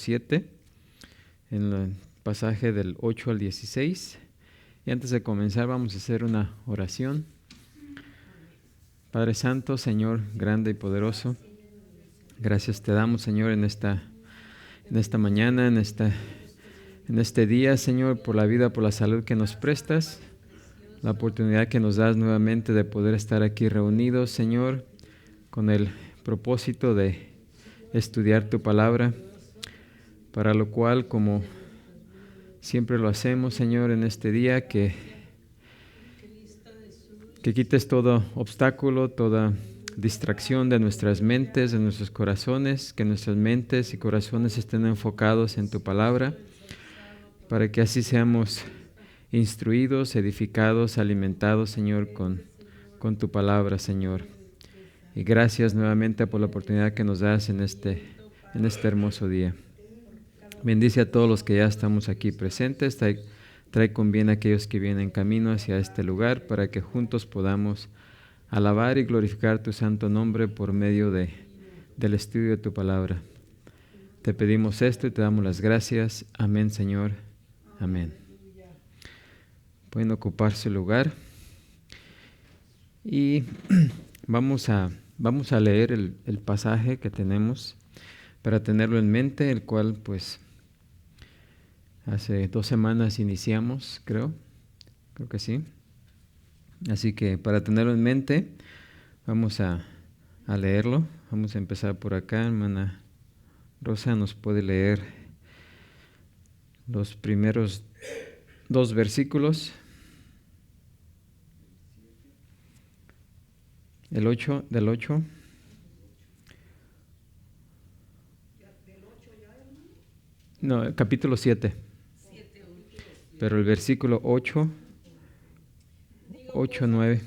7, en el pasaje del 8 al 16. Y antes de comenzar vamos a hacer una oración. Padre Santo, Señor grande y poderoso, gracias te damos, Señor, en esta mañana, en este día, Señor, por la vida, por la salud que nos prestas, la oportunidad que nos das nuevamente de poder estar aquí reunidos, Señor, con el propósito de estudiar tu palabra, para lo cual, como siempre lo hacemos, Señor, en este día, que quites todo obstáculo, toda distracción de nuestras mentes, de nuestros corazones, que nuestras mentes y corazones estén enfocados en tu palabra, para que así seamos instruidos, edificados, alimentados, Señor, con tu palabra, Señor. Y gracias nuevamente por la oportunidad que nos das en este hermoso día. Bendice a todos los que ya estamos aquí presentes. Trae con bien a aquellos que vienen camino hacia este lugar, para que juntos podamos alabar y glorificar tu santo nombre por medio del estudio de tu palabra. Te pedimos esto y te damos las gracias. Amén, Señor. Amén. Pueden ocupar su lugar. Y vamos a leer el pasaje que tenemos para tenerlo en mente, el cual pues hace 2 semanas iniciamos, creo que sí. Así que para tenerlo en mente, vamos a leerlo. Vamos a empezar por acá. Hermana Rosa nos puede leer los primeros 2 versículos. Del 8. No, capítulo 7. Pero el versículo 8, 9.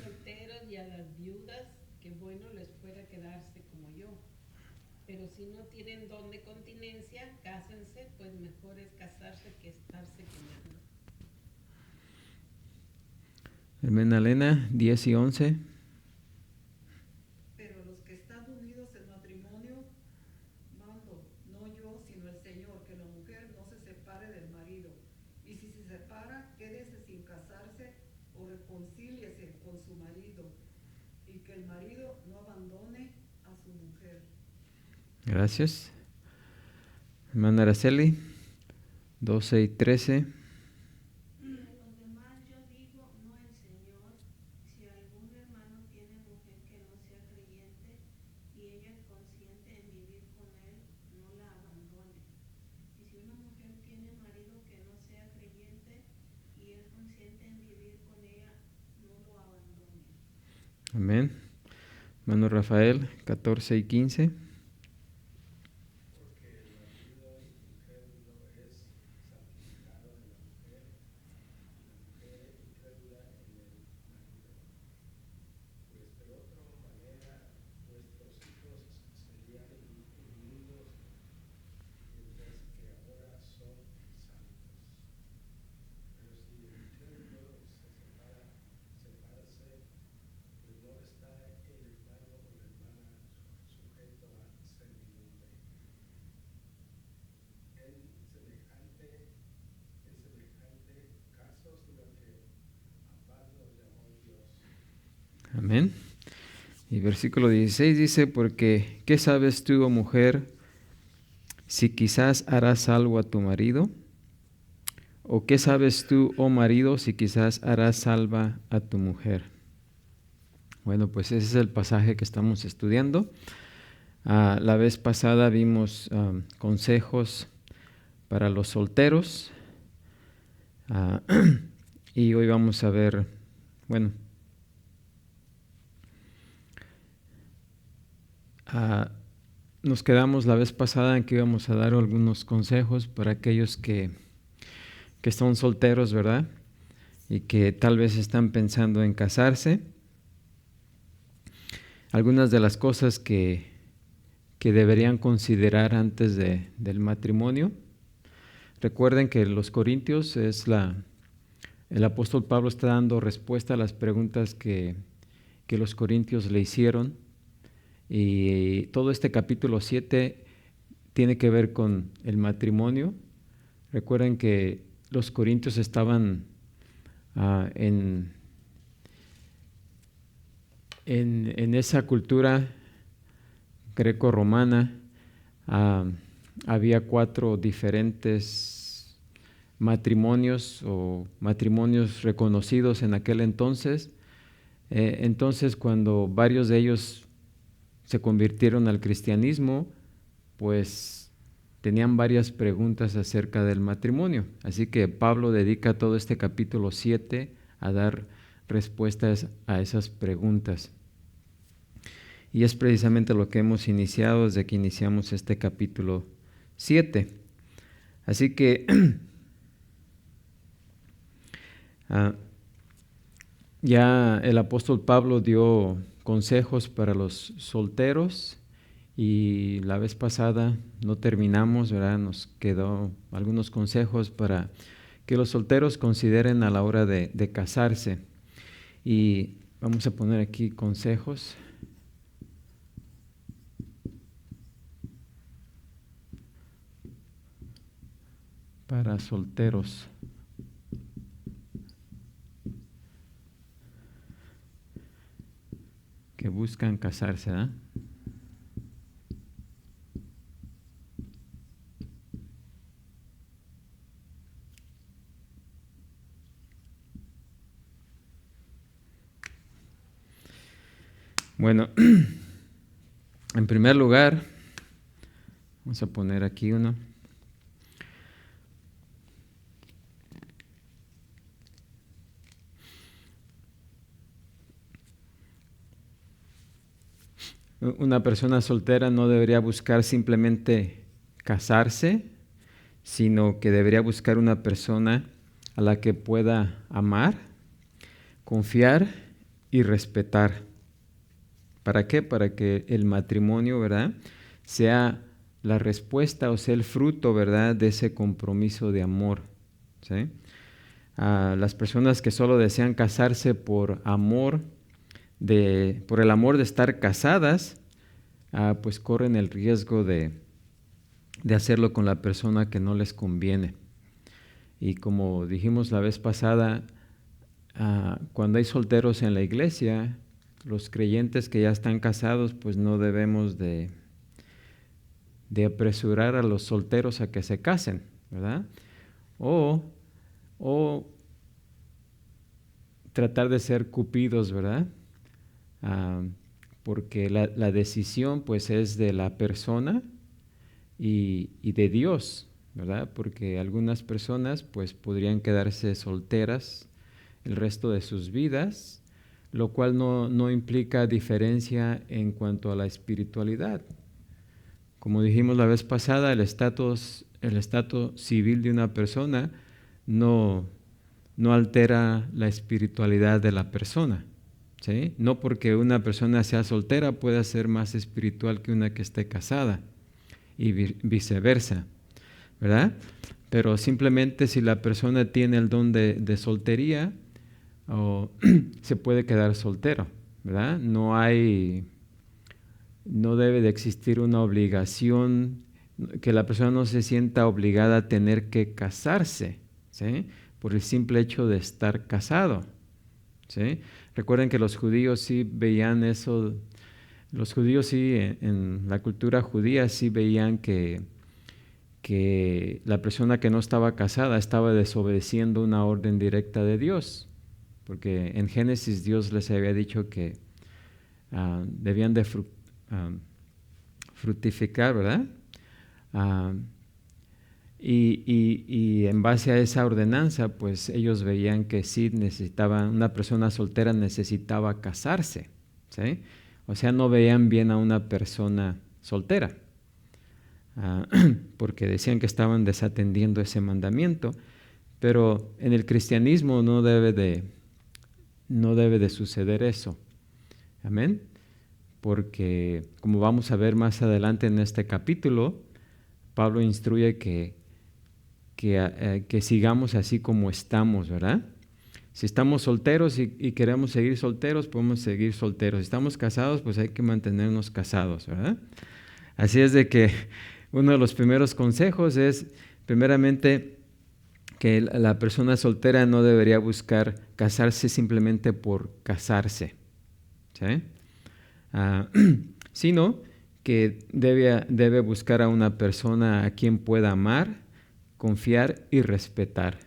Y a las viudas, que bueno les fuera quedarse como yo. Pero si no tienen don de continencia, cásense, pues mejor es casarse que estarse quemando. Hermana Elena, 10 y 11. Pero los que están unidos en matrimonio, mando, no yo, sino el Señor, que la mujer no se separe del marido. Y si se separa, quédese sin casarse o reconcíliese con su marido. Y que el marido no abandone a su mujer. Gracias. Hermana Araceli, 12 y 13. Amén. Hermano Rafael, 14 y 15. Amén. Y versículo 16 dice, porque ¿qué sabes tú, oh mujer, si quizás harás algo a tu marido? ¿O qué sabes tú, oh marido, si quizás harás salva a tu mujer? Bueno, pues ese es el pasaje que estamos estudiando. La vez pasada vimos consejos para los solteros. Y hoy vamos a ver, bueno, nos quedamos la vez pasada en que íbamos a dar algunos consejos para aquellos que son solteros, ¿verdad? Y que tal vez están pensando en casarse. Algunas de las cosas que deberían considerar antes del matrimonio. Recuerden que los Corintios el apóstol Pablo está dando respuesta a las preguntas que los corintios le hicieron. Y todo este capítulo 7 tiene que ver con el matrimonio. Recuerden que los corintios estaban en esa cultura greco-romana. Había 4 diferentes matrimonios o matrimonios reconocidos en aquel entonces. Entonces, cuando varios de ellos se convirtieron al cristianismo, pues tenían varias preguntas acerca del matrimonio. Así que Pablo dedica todo este capítulo 7 a dar respuestas a esas preguntas. Y es precisamente lo que hemos iniciado desde que iniciamos este capítulo 7. Así que ya el apóstol Pablo dio consejos para los solteros y la vez pasada no terminamos, ¿verdad? Nos quedó algunos consejos para que los solteros consideren a la hora de casarse. Y vamos a poner aquí consejos. Para solteros. Que buscan casarse, ¿eh? Bueno, en primer lugar, vamos a poner aquí uno. Una persona soltera no debería buscar simplemente casarse, sino que debería buscar una persona a la que pueda amar, confiar y respetar. ¿Para qué? Para que el matrimonio, ¿verdad?, sea la respuesta o sea el fruto, ¿verdad?, de ese compromiso de amor, ¿sí? Las personas que solo desean casarse por amor, por el amor de estar casadas, pues corren el riesgo de hacerlo con la persona que no les conviene. Y como dijimos la vez pasada, cuando hay solteros en la iglesia, los creyentes que ya están casados, pues no debemos de apresurar a los solteros a que se casen, ¿verdad? O tratar de ser cupidos, ¿verdad? Porque la decisión pues es de la persona y de Dios, ¿verdad? Porque algunas personas pues podrían quedarse solteras el resto de sus vidas, lo cual no implica diferencia en cuanto a la espiritualidad. Como dijimos la vez pasada, el estatus civil de una persona no altera la espiritualidad de la persona, ¿sí? No porque una persona sea soltera pueda ser más espiritual que una que esté casada y viceversa, ¿verdad? Pero simplemente si la persona tiene el don de soltería, se puede quedar soltero, ¿verdad? No debe de existir una obligación, que la persona no se sienta obligada a tener que casarse, ¿sí?, por el simple hecho de estar casado, ¿sí? Recuerden que los judíos sí veían eso, los judíos sí, en la cultura judía sí veían que la persona que no estaba casada estaba desobedeciendo una orden directa de Dios, porque en Génesis Dios les había dicho que debían de fructificar, ¿verdad? Y en base a esa ordenanza, pues ellos veían que sí una persona soltera necesitaba casarse, ¿sí? O sea, no veían bien a una persona soltera, porque decían que estaban desatendiendo ese mandamiento. Pero en el cristianismo no debe de suceder eso. Amén. Porque como vamos a ver más adelante en este capítulo, Pablo instruye que sigamos así como estamos, ¿verdad? Si estamos solteros y queremos seguir solteros, podemos seguir solteros. Si estamos casados, pues hay que mantenernos casados, ¿verdad? Así es de que uno de los primeros consejos es, primeramente, que la persona soltera no debería buscar casarse simplemente por casarse, ¿sí? Sino que debe buscar a una persona a quien pueda amar, confiar y respetar,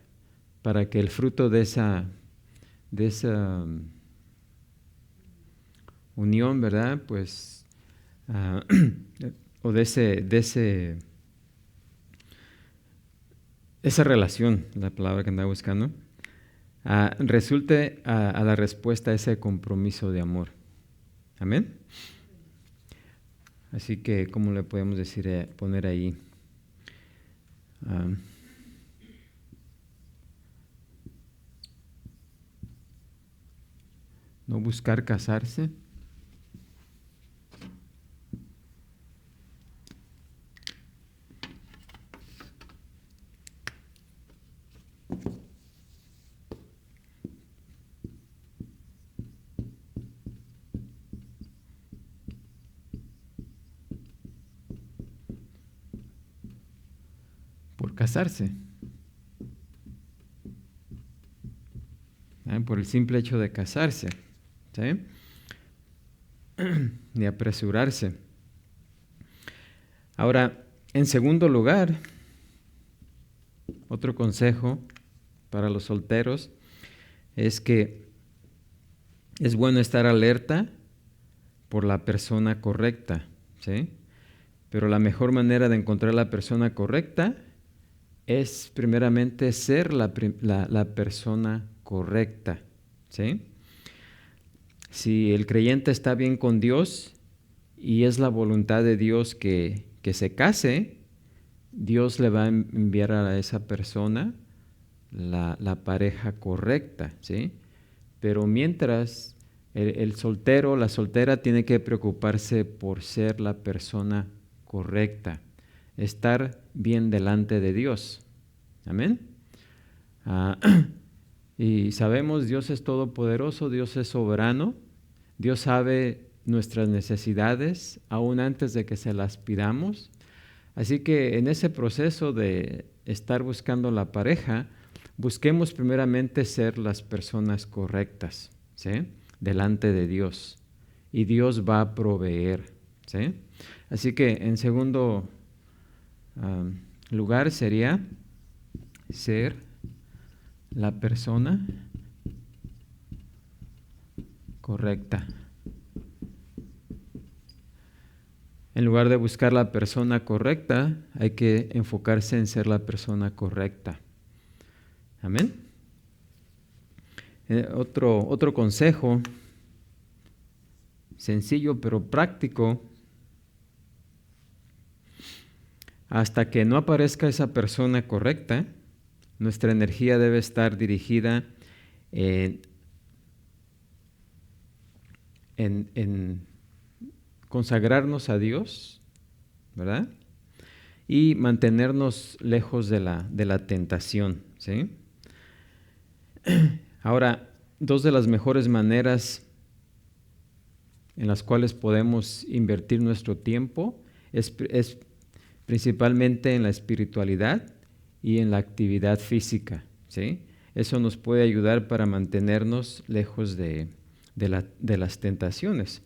para que el fruto de esa unión, ¿verdad? Pues, o esa relación, la palabra que andaba buscando, resulte a la respuesta a ese compromiso de amor. Amén. Así que, ¿cómo le podemos decir, poner ahí? No buscar casarse. Por casarse. Por el simple hecho de casarse, ¿sí? Ni apresurarse. Ahora, en segundo lugar, otro consejo para los solteros es que es bueno estar alerta por la persona correcta, ¿sí? Pero la mejor manera de encontrar la persona correcta es primeramente ser la persona correcta, ¿sí? Si el creyente está bien con Dios y es la voluntad de Dios que se case, Dios le va a enviar a esa persona la pareja correcta, ¿sí? Pero mientras el soltero, la soltera tiene que preocuparse por ser la persona correcta, estar bien delante de Dios. Amén. Y sabemos, Dios es todopoderoso, Dios es soberano, Dios sabe nuestras necesidades aún antes de que se las pidamos. Así que en ese proceso de estar buscando la pareja, busquemos primeramente ser las personas correctas, ¿sí? Delante de Dios. Y Dios va a proveer, ¿sí? Así que en segundo lugar sería ser la persona correcta. En lugar de buscar la persona correcta, hay que enfocarse en ser la persona correcta. Amén. Otro consejo, sencillo pero práctico: hasta que no aparezca esa persona correcta, nuestra energía debe estar dirigida en consagrarnos a Dios, ¿verdad? Y mantenernos lejos de la tentación, ¿sí? Ahora, dos de las mejores maneras en las cuales podemos invertir nuestro tiempo es principalmente en la espiritualidad y en la actividad física, ¿sí? Eso nos puede ayudar para mantenernos lejos de las tentaciones.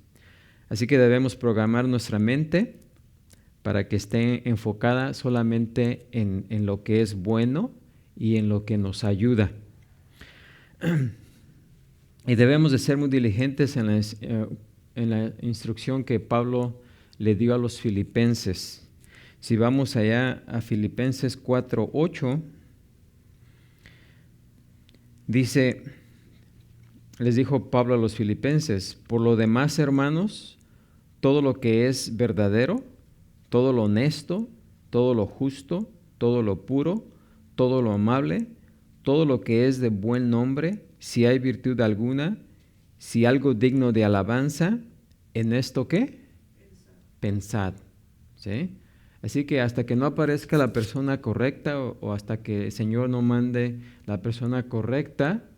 Así que debemos programar nuestra mente para que esté enfocada solamente en lo que es bueno y en lo que nos ayuda. Y debemos de ser muy diligentes en la instrucción que Pablo le dio a los filipenses. Si vamos allá a Filipenses 4:8, dice, les dijo Pablo a los filipenses: por lo demás, hermanos, todo lo que es verdadero, todo lo honesto, todo lo justo, todo lo puro, todo lo amable, todo lo que es de buen nombre, si hay virtud alguna, si algo digno de alabanza, ¿en esto qué? Pensad. ¿Sí? Así que hasta que no aparezca la persona correcta o hasta que el Señor no mande la persona correcta,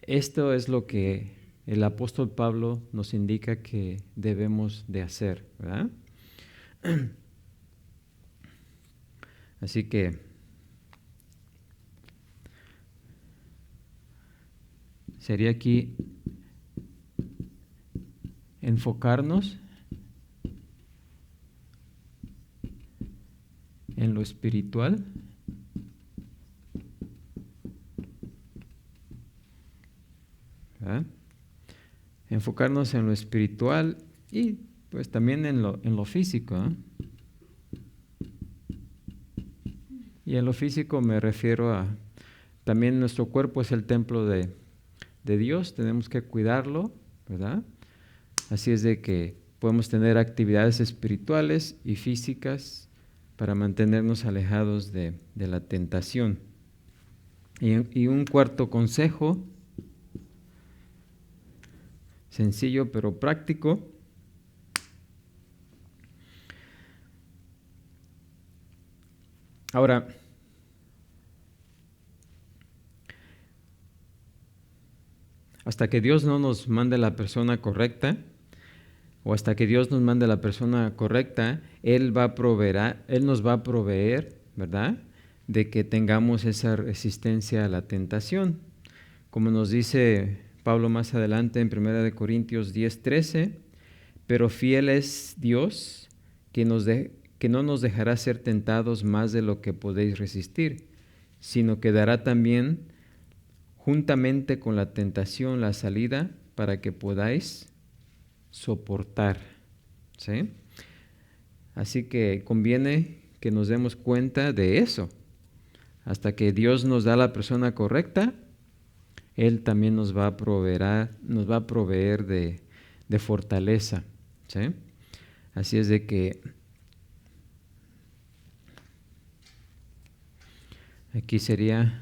esto es lo que el apóstol Pablo nos indica que debemos de hacer, ¿verdad? Así que sería aquí enfocarnos en lo espiritual, ¿verdad? Enfocarnos en lo espiritual y pues también en lo físico, ¿eh? Y en lo físico me refiero a también nuestro cuerpo es el templo de Dios, tenemos que cuidarlo, ¿verdad? Así es de que podemos tener actividades espirituales y físicas para mantenernos alejados de la tentación. Y un cuarto consejo, sencillo pero práctico. Ahora, hasta que Dios no nos mande la persona correcta, o hasta que Dios nos mande la persona correcta, Él nos va a proveer, ¿verdad?, de que tengamos esa resistencia a la tentación. Como nos dice Pablo más adelante en 1 Corintios 10:13, pero fiel es Dios que no nos dejará ser tentados más de lo que podéis resistir, sino que dará también juntamente con la tentación la salida para que podáis soportar, ¿sí? Así que conviene que nos demos cuenta de eso. Hasta que Dios nos da la persona correcta, Él también nos va a proveer de fortaleza, ¿sí? Así es de que aquí sería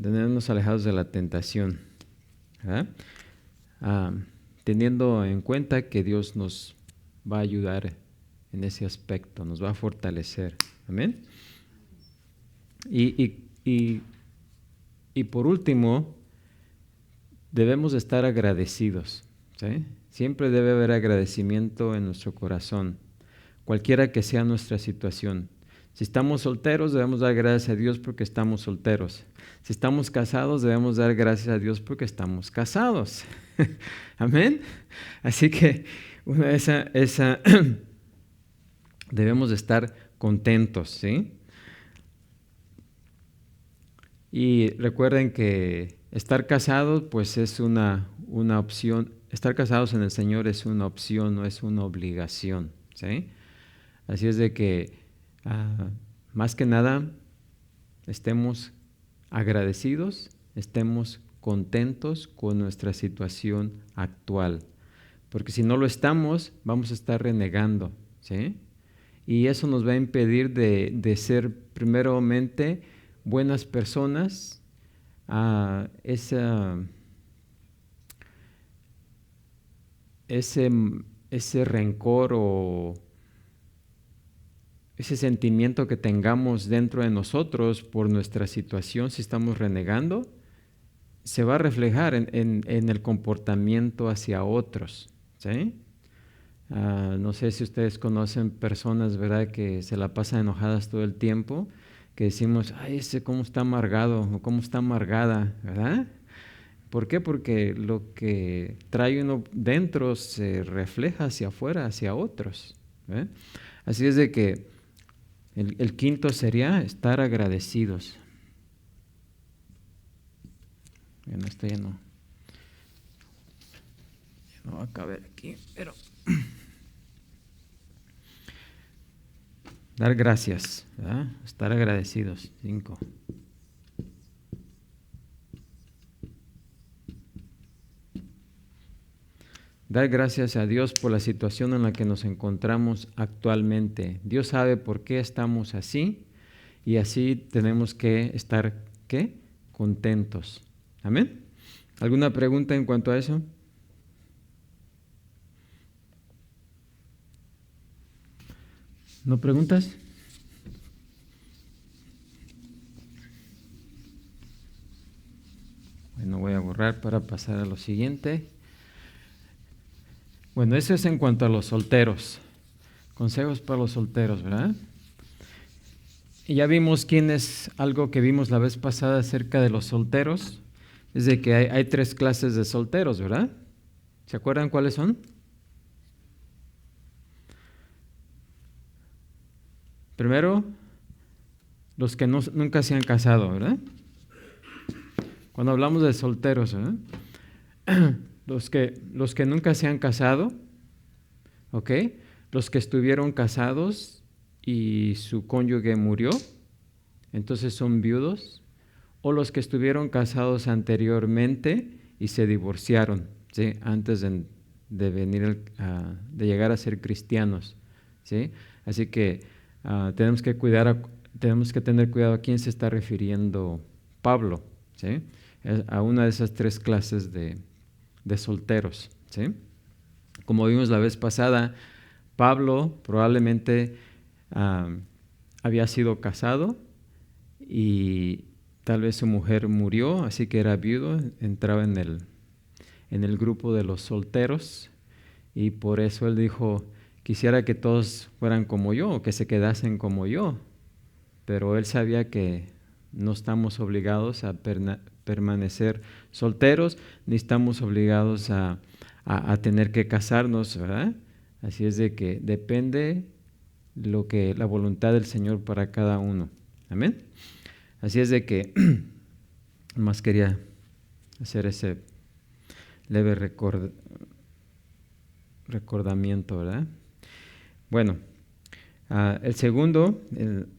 tenernos alejados de la tentación, ¿verdad? Teniendo en cuenta que Dios nos va a ayudar en ese aspecto, nos va a fortalecer. Amén. Y por último, debemos estar agradecidos, ¿sí? Siempre debe haber agradecimiento en nuestro corazón, cualquiera que sea nuestra situación. Si estamos solteros, debemos dar gracias a Dios porque estamos solteros. Si estamos casados, debemos dar gracias a Dios porque estamos casados. Amén. Así que debemos estar contentos, ¿sí? Y recuerden que estar casados, pues es una opción. Estar casados en el Señor es una opción, no es una obligación, ¿sí? Así es de que más que nada estemos agradecidos, estemos contentos con nuestra situación actual, porque si no lo estamos, vamos a estar renegando, ¿sí? Y eso nos va a impedir de ser primeramente buenas personas, ese rencor o ese sentimiento que tengamos dentro de nosotros por nuestra situación, si estamos renegando, se va a reflejar en el comportamiento hacia otros, ¿sí? No sé si ustedes conocen personas, ¿verdad?, que se la pasan enojadas todo el tiempo, que decimos, ay, ese cómo está amargado o cómo está amargada, ¿verdad? ¿Por qué? Porque lo que trae uno dentro se refleja hacia afuera, hacia otros, ¿eh? Así es de que el quinto sería estar agradecidos. Bueno, esto ya no va a caber aquí, pero dar gracias, ¿verdad? Estar agradecidos. 5. Dar gracias a Dios por la situación en la que nos encontramos actualmente. Dios sabe por qué estamos así y así tenemos que estar, ¿qué? Contentos. ¿Amén? ¿Alguna pregunta en cuanto a eso? ¿No preguntas? Bueno, voy a borrar para pasar a lo siguiente. Bueno, eso es en cuanto a los solteros. Consejos para los solteros, ¿verdad? Y ya vimos algo que vimos la vez pasada acerca de los solteros, es de que hay 3 clases de solteros, ¿verdad? ¿Se acuerdan cuáles son? Primero, los que nunca se han casado, ¿verdad? Cuando hablamos de solteros, ¿verdad? Los que nunca se han casado, ¿ok? Los que estuvieron casados y su cónyuge murió, entonces son viudos, o los que estuvieron casados anteriormente y se divorciaron, ¿sí? Antes de llegar a ser cristianos, ¿sí? Así que tenemos que tener cuidado a quién se está refiriendo Pablo, ¿sí? A una de esas 3 clases de solteros, ¿sí? Como vimos la vez pasada, Pablo probablemente había sido casado y tal vez su mujer murió, así que era viudo, entraba en el grupo de los solteros, y por eso él dijo: quisiera que todos fueran como yo, o que se quedasen como yo, pero él sabía que no estamos obligados a permanecer solteros, ni estamos obligados a tener que casarnos, ¿verdad? Así es de que depende la voluntad del Señor para cada uno. Amén. Así es de que más quería hacer ese leve recordamiento, ¿verdad? Bueno, el segundo,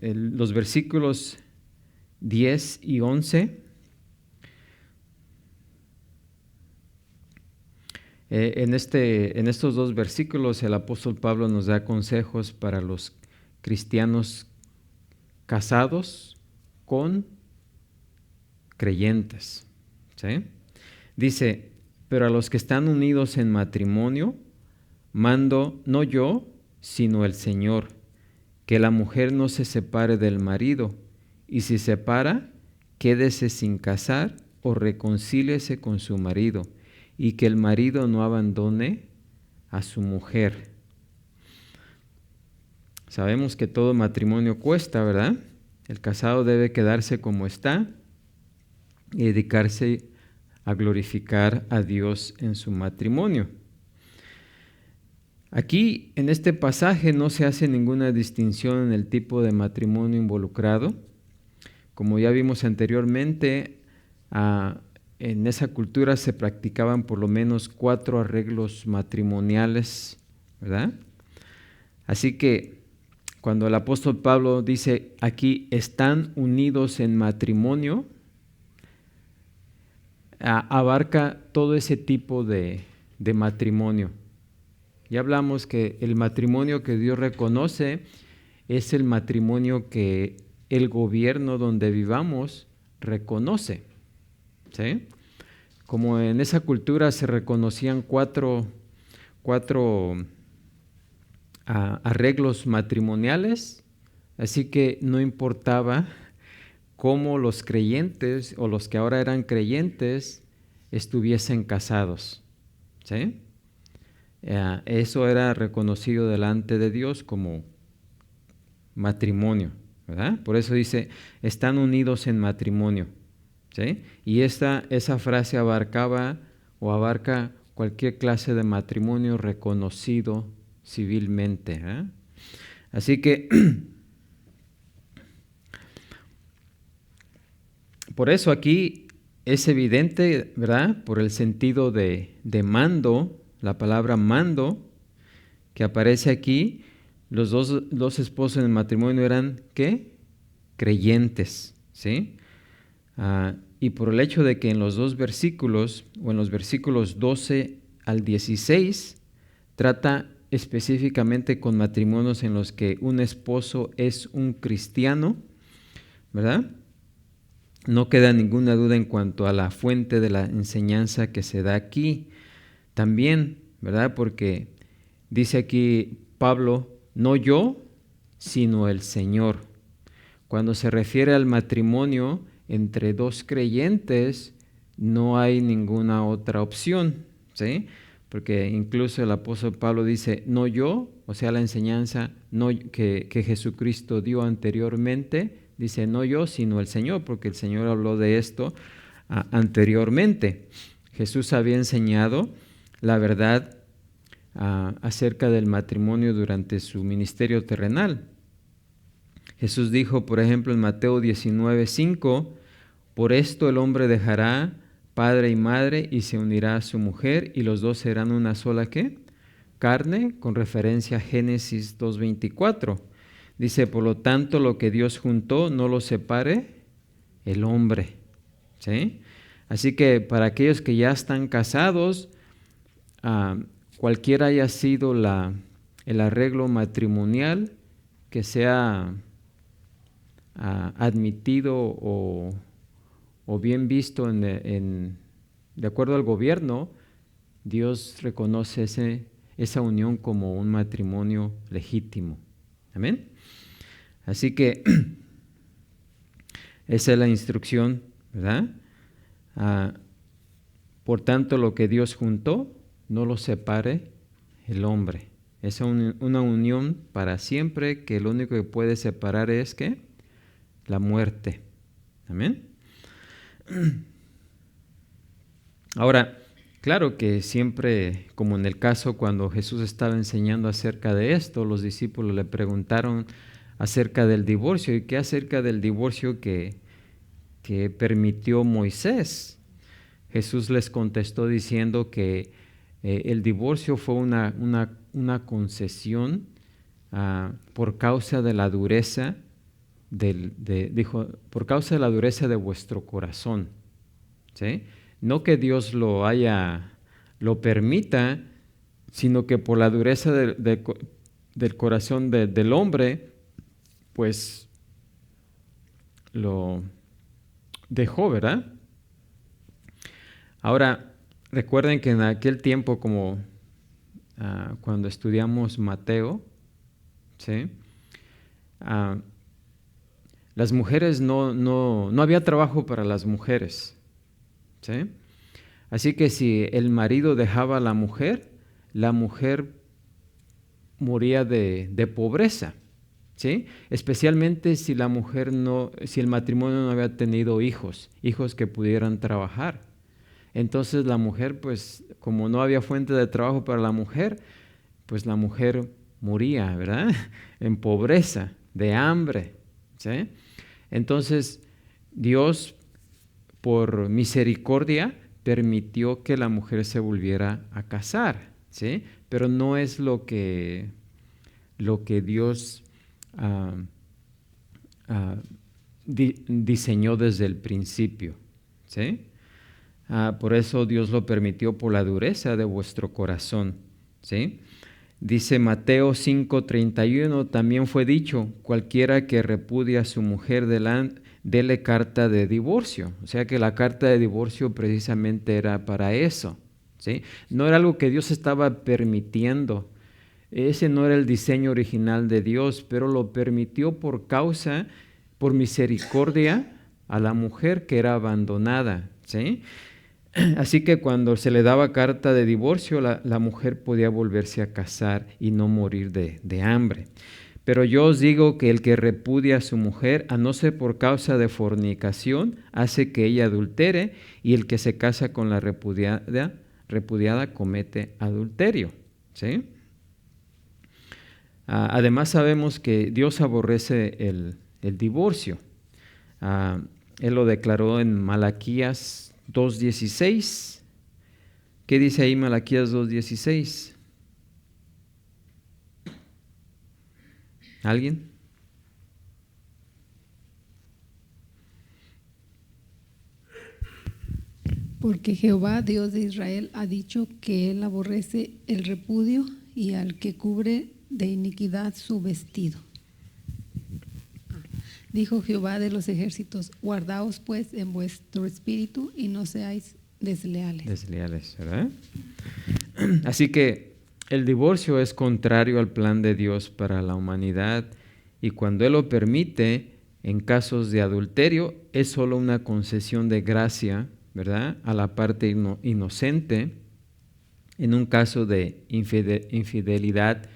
los versículos 10 y 11. En estos 2 versículos el apóstol Pablo nos da consejos para los cristianos casados con creyentes, ¿sí? Dice: pero a los que están unidos en matrimonio, mando no yo, sino el Señor, que la mujer no se separe del marido, y si se separa, quédese sin casar o reconcíliese con su marido, y que el marido no abandone a su mujer. Sabemos que todo matrimonio cuesta, ¿verdad? El casado debe quedarse como está y dedicarse a glorificar a Dios en su matrimonio. Aquí, en este pasaje, no se hace ninguna distinción en el tipo de matrimonio involucrado. Como ya vimos anteriormente, en esa cultura se practicaban por lo menos 4 arreglos matrimoniales, ¿verdad? Así que cuando el apóstol Pablo dice aquí, están unidos en matrimonio, abarca todo ese tipo de matrimonio. Ya hablamos que el matrimonio que Dios reconoce es el matrimonio que el gobierno donde vivamos reconoce, ¿sí? Como en esa cultura se reconocían cuatro arreglos matrimoniales, así que no importaba cómo los creyentes o los que ahora eran creyentes estuviesen casados, ¿sí? Eso era reconocido delante de Dios como matrimonio, ¿verdad? Por eso dice, están unidos en matrimonio, ¿sí? Y esa frase abarca cualquier clase de matrimonio reconocido civilmente, ¿eh? Así que por eso aquí es evidente, ¿verdad? Por el sentido de mando, la palabra mando que aparece aquí, los dos esposos en el matrimonio eran, ¿qué? Creyentes, ¿sí? Y por el hecho de que en los 2 versículos, o en los versículos 12 al 16, trata específicamente con matrimonios en los que un esposo es un cristiano, ¿verdad? No queda ninguna duda en cuanto a la fuente de la enseñanza que se da aquí. También, ¿verdad? Porque dice aquí Pablo, no yo, sino el Señor. Cuando se refiere al matrimonio entre dos creyentes, no hay ninguna otra opción, ¿sí? Porque incluso el apóstol Pablo dice, no yo, o sea, la enseñanza que Jesucristo dio anteriormente, dice, no yo, sino el Señor, porque el Señor habló de esto anteriormente. Jesús había enseñado la verdad acerca del matrimonio durante su ministerio terrenal. Jesús dijo, por ejemplo, en Mateo 19:5, por esto el hombre dejará padre y madre y se unirá a su mujer y los dos serán una sola ¿qué? Carne, con referencia a Génesis 2:24. Dice, por lo tanto, lo que Dios juntó no lo separe el hombre. ¿Sí? Así que para aquellos que ya están casados, cualquiera haya sido el arreglo matrimonial que sea admitido o bien visto de acuerdo al gobierno, Dios reconoce esa unión como un matrimonio legítimo. Amén. Así que esa es la instrucción, ¿verdad? Por tanto, lo que Dios juntó, no lo separe el hombre. Es una unión para siempre que lo único que puede separar es ¿qué? La muerte. Amén. Ahora, claro que siempre, como en el caso cuando Jesús estaba enseñando acerca de esto, los discípulos le preguntaron acerca del divorcio. ¿Y qué acerca del divorcio que permitió Moisés? Jesús les contestó diciendo que el divorcio fue una concesión por causa de la dureza por causa de la dureza de vuestro corazón. ¿Sí? No que Dios lo permita, sino que por la dureza del corazón del hombre, pues lo dejó, ¿verdad? Ahora, recuerden que en aquel tiempo, como cuando estudiamos Mateo, ¿sí? Las mujeres no había trabajo para las mujeres, ¿sí? Así que si el marido dejaba a la mujer moría de pobreza, ¿sí? Especialmente si si el matrimonio no había tenido hijos que pudieran trabajar. Entonces la mujer, pues, como no había fuente de trabajo para la mujer, pues la mujer moría, ¿verdad? En pobreza, de hambre, ¿sí? Entonces, Dios, por misericordia, permitió que la mujer se volviera a casar, ¿sí? Pero no es lo que Dios diseñó desde el principio, ¿sí? Por eso Dios lo permitió por la dureza de vuestro corazón, ¿sí? Dice Mateo 5:31, también fue dicho, cualquiera que repudia a su mujer dele carta de divorcio. O sea que la carta de divorcio precisamente era para eso, ¿sí? No era algo que Dios estaba permitiendo. Ese no era el diseño original de Dios, pero lo permitió por misericordia a la mujer que era abandonada, ¿sí? Así que cuando se le daba carta de divorcio, la mujer podía volverse a casar y no morir de hambre. Pero yo os digo que el que repudia a su mujer, a no ser por causa de fornicación, hace que ella adultere, y el que se casa con la repudiada comete adulterio, ¿sí? Además sabemos que Dios aborrece el divorcio. Él lo declaró en Malaquías 2:16. ¿Qué dice ahí Malaquías 2:16? ¿Alguien? Porque Jehová, Dios de Israel, ha dicho que él aborrece el repudio y al que cubre de iniquidad su vestido. Dijo Jehová de los ejércitos, guardaos pues en vuestro espíritu y no seáis desleales. Desleales, ¿verdad? Así que el divorcio es contrario al plan de Dios para la humanidad Y cuando Él lo permite, en casos de adulterio, es solo una concesión de gracia, ¿verdad?, a la parte inocente. En un caso de infidelidad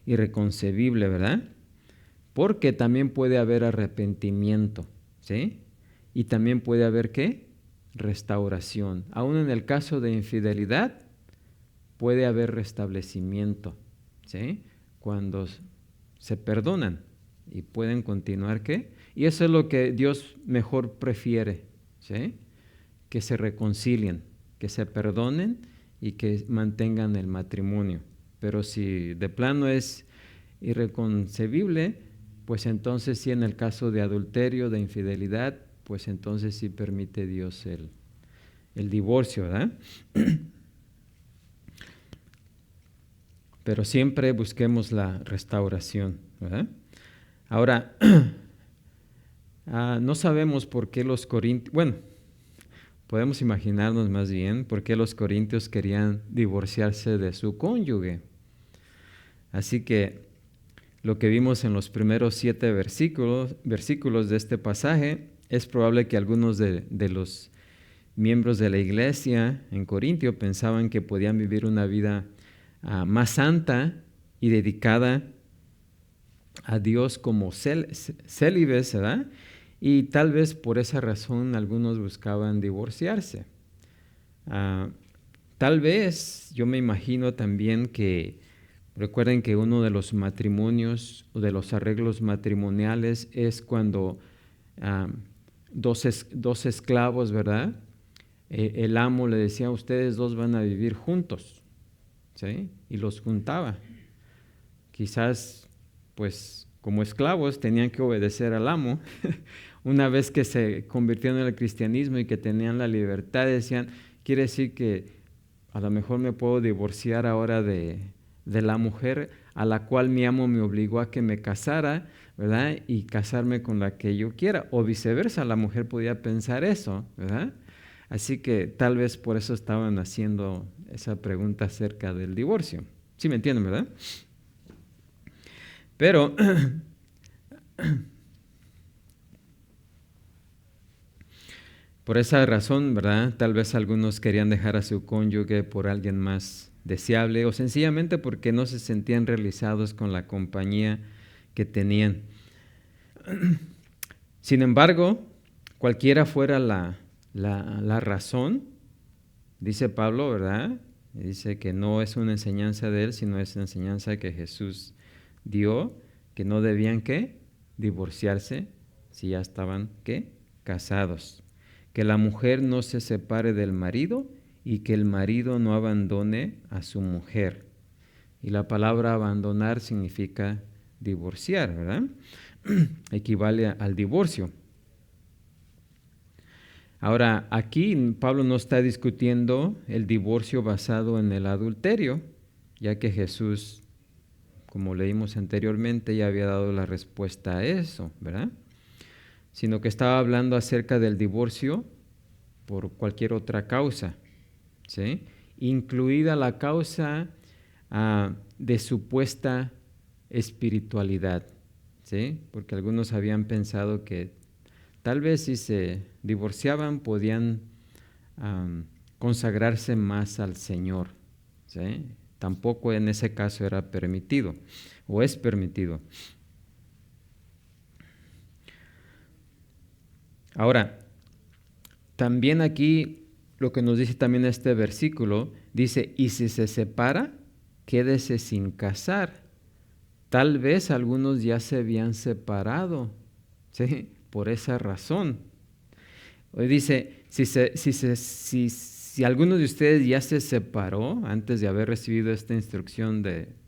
irreconcebible, ¿verdad? Porque también puede haber arrepentimiento, ¿sí? Y también puede haber, ¿qué? Restauración. Aún en el caso de infidelidad, puede haber restablecimiento, ¿sí? Cuando se perdonan y pueden continuar, ¿qué? Y eso es lo que Dios mejor prefiere, ¿sí? Que se reconcilien, que se perdonen y que mantengan el matrimonio. Pero si de plano es irreconcebible, pues entonces sí, en el caso de adulterio, de infidelidad, pues entonces sí permite Dios el divorcio, ¿verdad? Pero siempre busquemos la restauración, ¿verdad? Ahora, no sabemos por qué los corintios, bueno, podemos imaginarnos más bien por qué los corintios querían divorciarse de su cónyuge. Así que lo que vimos en los primeros 7 versículos de este pasaje, es probable que algunos de los miembros de la iglesia en Corintio pensaban que podían vivir una vida más santa y dedicada a Dios como célibes, ¿verdad? Y tal vez por esa razón algunos buscaban divorciarse. Tal vez, yo me imagino también que, recuerden que uno de los matrimonios o de los arreglos matrimoniales es cuando dos esclavos, ¿verdad? El amo le decía, ustedes dos van a vivir juntos, ¿sí? Y los juntaba. Quizás, pues, como esclavos tenían que obedecer al amo. Una vez que se convirtieron en el cristianismo y que tenían la libertad, decían, quiere decir que a lo mejor me puedo divorciar ahora de la mujer a la cual mi amo me obligó a que me casara, ¿verdad? Y casarme con la que yo quiera. O viceversa, la mujer podía pensar eso, ¿verdad? Así que tal vez por eso estaban haciendo esa pregunta acerca del divorcio. ¿Sí me entienden, verdad? Pero por esa razón, ¿verdad? Tal vez algunos querían dejar a su cónyuge por alguien más deseable o sencillamente porque no se sentían realizados con la compañía que tenían. Sin embargo, cualquiera fuera la razón, dice Pablo, ¿verdad? Dice que no es una enseñanza de él, sino es una enseñanza que Jesús dio, que no debían, ¿qué? Divorciarse si ya estaban, ¿qué? Casados. Que la mujer no se separe del marido y que el marido no abandone a su mujer. Y la palabra abandonar significa divorciar, ¿verdad? Equivale al divorcio. Ahora, aquí Pablo no está discutiendo el divorcio basado en el adulterio, ya que Jesús, como leímos anteriormente, ya había dado la respuesta a eso, ¿verdad? Sino que estaba hablando acerca del divorcio por cualquier otra causa, ¿sí? Incluida la causa de supuesta espiritualidad, ¿sí? Porque algunos habían pensado que tal vez si se divorciaban podían consagrarse más al Señor, ¿sí? Tampoco en ese caso era permitido o es permitido. Ahora, también aquí lo que nos dice también este versículo, dice, y si se separa, quédese sin casar. Tal vez algunos ya se habían separado, ¿sí? Por esa razón. Hoy dice, si alguno de ustedes ya se separó antes de haber recibido esta instrucción,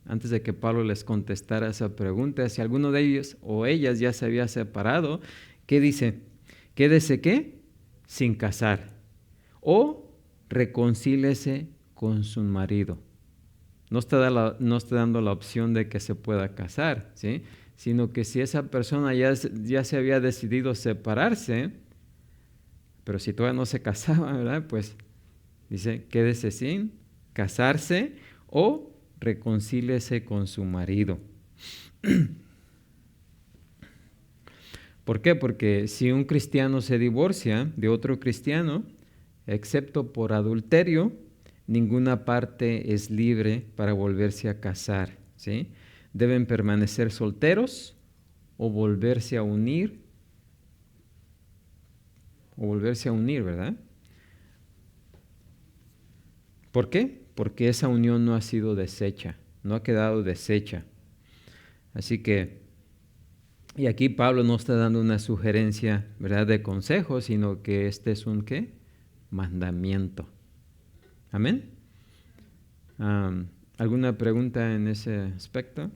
antes de que Pablo les contestara esa pregunta, si alguno de ellos o ellas ya se había separado, ¿qué dice? Quédese, ¿qué? Sin casar. O reconcíliese con su marido. No está dando la opción de que se pueda casar, ¿sí? Sino que si esa persona ya se había decidido separarse, pero si todavía no se casaba, ¿verdad? Pues dice, quédese sin casarse o reconcíliese con su marido. ¿Por qué? Porque si un cristiano se divorcia de otro cristiano, excepto por adulterio, ninguna parte es libre para volverse a casar, ¿sí? Deben permanecer solteros o volverse a unir, ¿verdad? ¿Por qué? Porque esa unión no ha sido deshecha, no ha quedado deshecha. Así que, y aquí Pablo no está dando una sugerencia, ¿verdad?, de consejo, sino que este es un ¿qué? Mandamiento. Amén. ¿Alguna pregunta en ese aspecto?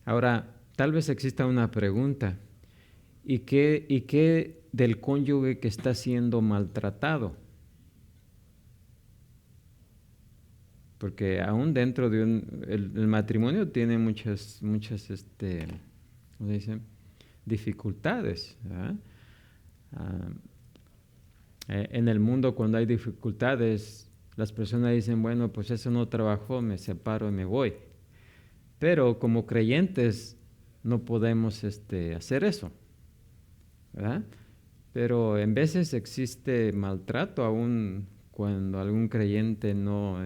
Ahora, tal vez exista una pregunta. ¿Y qué del cónyuge que está siendo maltratado? Porque aún dentro de el matrimonio tiene muchas ¿cómo se dice? Dificultades, ¿verdad? En el mundo, cuando hay dificultades, las personas dicen, bueno, pues eso no trabajó, me separo y me voy. Pero como creyentes no podemos hacer eso, ¿verdad? Pero en veces existe maltrato aún cuando algún creyente no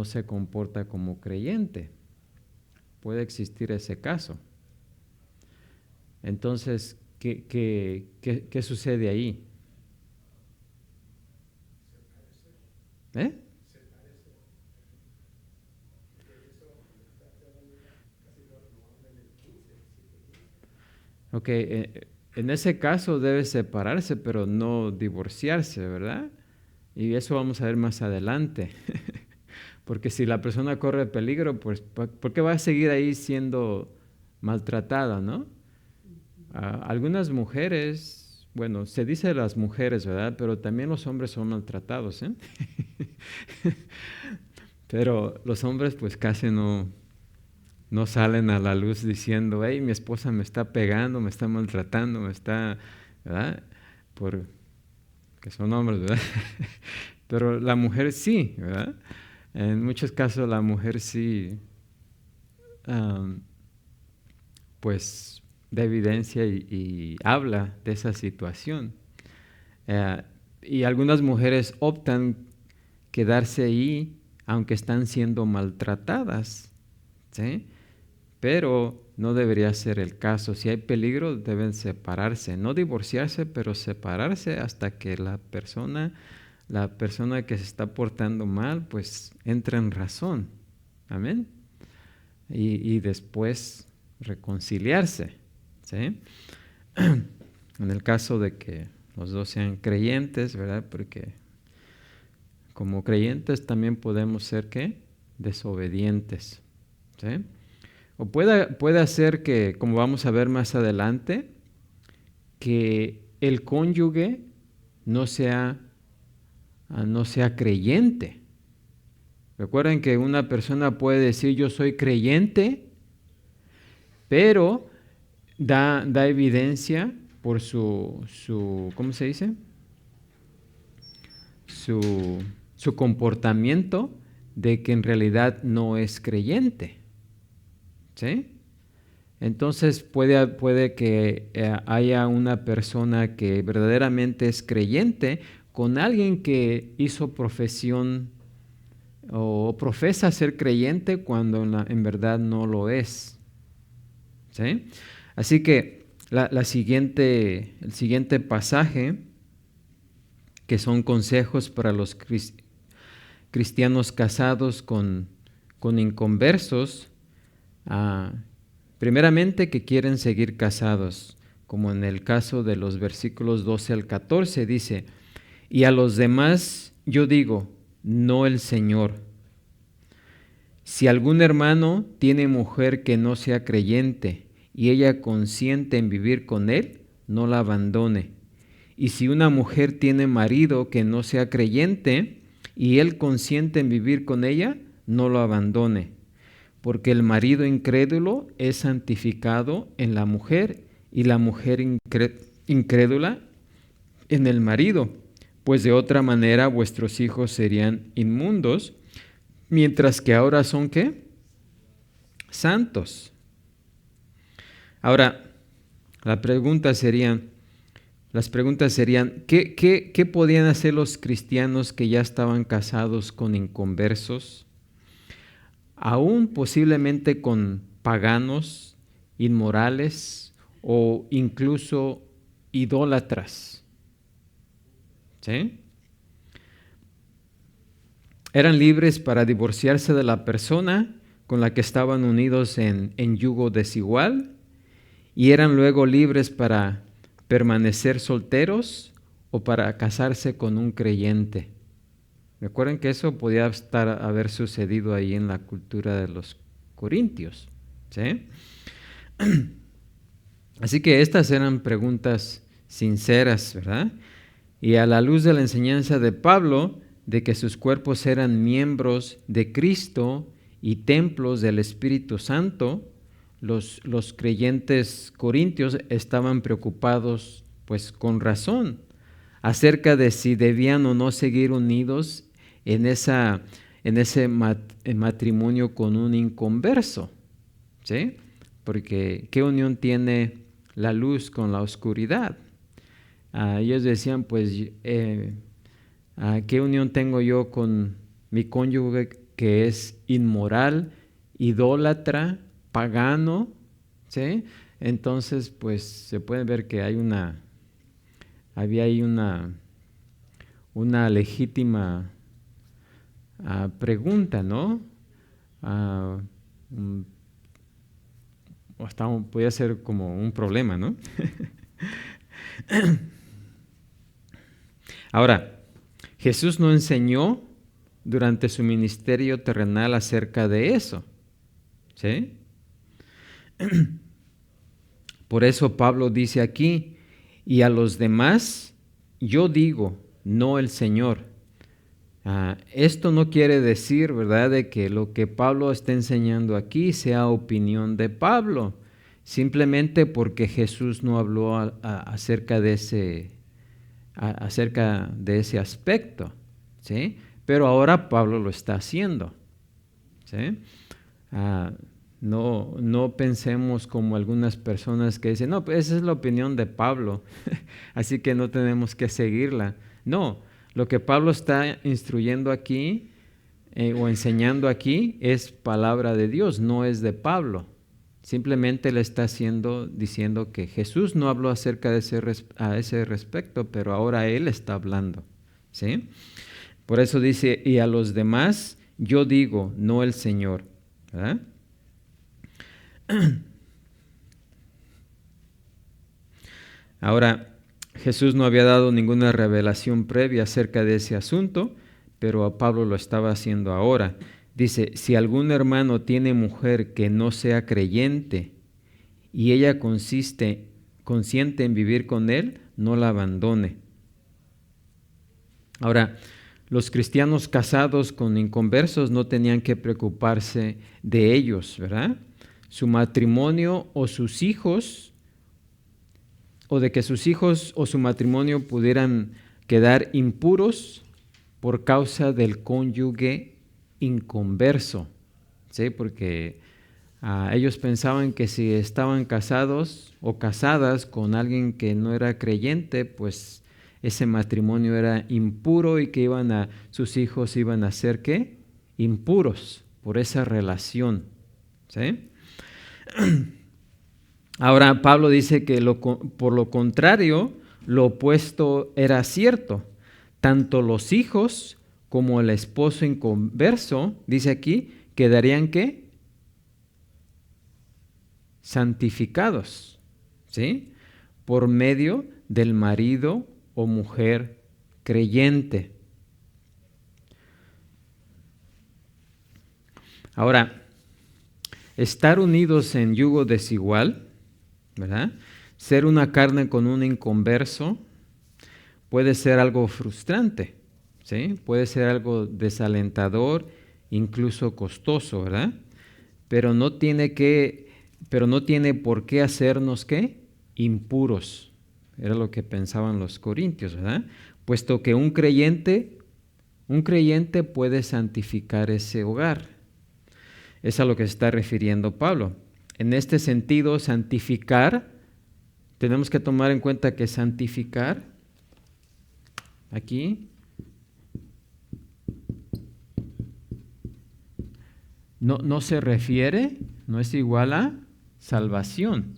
se comporta como creyente. Puede existir ese caso. Entonces, ¿qué sucede ahí? Ok, en ese caso debe separarse, pero no divorciarse, ¿verdad? Y eso vamos a ver más adelante. Porque si la persona corre peligro, pues ¿por qué va a seguir ahí siendo maltratada, no? Algunas mujeres, bueno, se dice las mujeres, ¿verdad? Pero también los hombres son maltratados, ¿eh? Pero los hombres pues casi no salen a la luz diciendo, hey, mi esposa me está pegando, me está maltratando, ¿verdad? Porque son hombres, ¿verdad? Pero la mujer sí, ¿verdad? En muchos casos la mujer sí, pues da evidencia y habla de esa situación. Y algunas mujeres optan quedarse ahí aunque están siendo maltratadas, ¿sí? Pero no debería ser el caso. Si hay peligro, deben separarse, no divorciarse, pero separarse hasta que la persona que se está portando mal, pues entra en razón. Amén. Y después reconciliarse, ¿sí? En el caso de que los dos sean creyentes, ¿verdad? Porque como creyentes también podemos ser, ¿qué? Desobedientes, ¿sí? O puede hacer que, como vamos a ver más adelante, que el cónyuge no sea creyente. Recuerden que una persona puede decir yo soy creyente, pero da evidencia por su ¿cómo se dice? Su comportamiento de que en realidad no es creyente. ¿Sí? Entonces puede que haya una persona que verdaderamente es creyente con alguien que hizo profesión o profesa ser creyente cuando en verdad no lo es. ¿Sí? Así que el siguiente pasaje, que son consejos para los cristianos casados con inconversos, primeramente que quieren seguir casados, como en el caso de los versículos 12 al 14, dice, y a los demás yo digo, no el Señor. Si algún hermano tiene mujer que no sea creyente y ella consiente en vivir con él, no la abandone. Y si una mujer tiene marido que no sea creyente y él consiente en vivir con ella, no lo abandone. Porque el marido incrédulo es santificado en la mujer y la mujer incrédula en el marido, pues de otra manera vuestros hijos serían inmundos, mientras que ahora son ¿qué? Santos. Ahora, las preguntas serían, ¿qué podían hacer los cristianos que ya estaban casados con inconversos? Aún posiblemente con paganos, inmorales o incluso idólatras. ¿Sí? Eran libres para divorciarse de la persona con la que estaban unidos en yugo desigual y eran luego libres para permanecer solteros o para casarse con un creyente. Recuerden que eso podía haber sucedido ahí en la cultura de los corintios. ¿Sí? Así que estas eran preguntas sinceras, ¿verdad? Y a la luz de la enseñanza de Pablo, de que sus cuerpos eran miembros de Cristo y templos del Espíritu Santo, los creyentes corintios estaban preocupados, pues con razón, acerca de si debían o no seguir unidos en ese matrimonio con un inconverso. ¿Sí? Porque ¿qué unión tiene la luz con la oscuridad? Ellos decían, pues, ¿qué unión tengo yo con mi cónyuge que es inmoral, idólatra, pagano? ¿Sí? Entonces, pues, se puede ver que había ahí una legítima pregunta, ¿no? Podía ser como un problema, ¿no? Ahora, Jesús no enseñó durante su ministerio terrenal acerca de eso, ¿sí? Por eso Pablo dice aquí, y a los demás yo digo, no el Señor. Esto no quiere decir, ¿verdad?, de que lo que Pablo está enseñando aquí sea opinión de Pablo, simplemente porque Jesús no habló acerca de ese aspecto, ¿sí? Pero ahora Pablo lo está haciendo, ¿sí? No pensemos como algunas personas que dicen, no, pues esa es la opinión de Pablo, así que no tenemos que seguirla. No, lo que Pablo está instruyendo aquí o enseñando aquí es palabra de Dios, no es de Pablo. Simplemente le está diciendo que Jesús no habló acerca de ese respecto, pero ahora Él está hablando, ¿sí? Por eso dice, y a los demás yo digo, no el Señor, ¿verdad? Ahora, Jesús no había dado ninguna revelación previa acerca de ese asunto, pero a Pablo lo estaba haciendo ahora. Dice, si algún hermano tiene mujer que no sea creyente y ella consiente en vivir con él, no la abandone. Ahora, los cristianos casados con inconversos no tenían que preocuparse de ellos, ¿verdad? Su matrimonio o sus hijos, o de que sus hijos o su matrimonio pudieran quedar impuros por causa del cónyuge inconverso, ¿sí? Porque ellos pensaban que si estaban casados o casadas con alguien que no era creyente, pues ese matrimonio era impuro y que sus hijos iban a ser ¿qué? Impuros por esa relación, ¿sí? Ahora Pablo dice que por lo contrario, lo opuesto era cierto. Tanto los hijos como el esposo inconverso, dice aquí, quedarían ¿qué? Santificados, ¿sí? Por medio del marido o mujer creyente. Ahora, estar unidos en yugo desigual, ¿verdad? Ser una carne con un inconverso puede ser algo frustrante, ¿sí? Puede ser algo desalentador, incluso costoso, ¿verdad? Pero no tiene por qué hacernos ¿qué? Impuros. Era lo que pensaban los corintios, ¿verdad? Puesto que un creyente Un creyente puede santificar ese hogar. Es a lo que se está refiriendo Pablo. En este sentido, santificar, tenemos que tomar en cuenta que santificar, aquí, no se refiere, no es igual a salvación.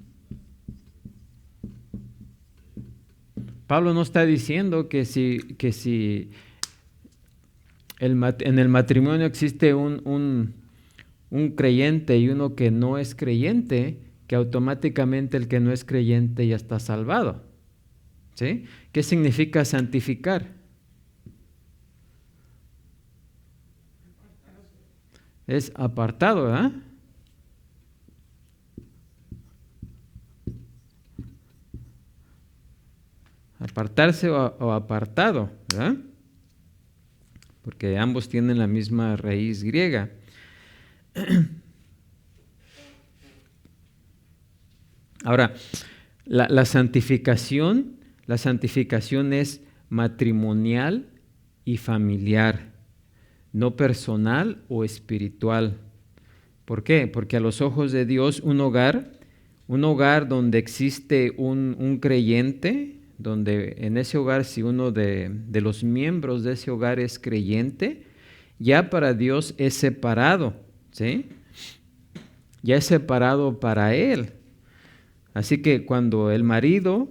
Pablo no está diciendo que si en el matrimonio existe un creyente y uno que no es creyente, que automáticamente el que no es creyente ya está salvado. ¿Sí? ¿Qué significa santificar? Es apartado, ¿verdad? Apartarse o apartado, ¿verdad? Porque ambos tienen la misma raíz griega. Ahora, la santificación es matrimonial y familiar, no personal o espiritual. ¿Por qué? Porque a los ojos de Dios un hogar donde existe un creyente, donde en ese hogar si uno de los miembros de ese hogar es creyente, ya para Dios es separado, ¿sí? Ya es separado para Él. Así que cuando el marido,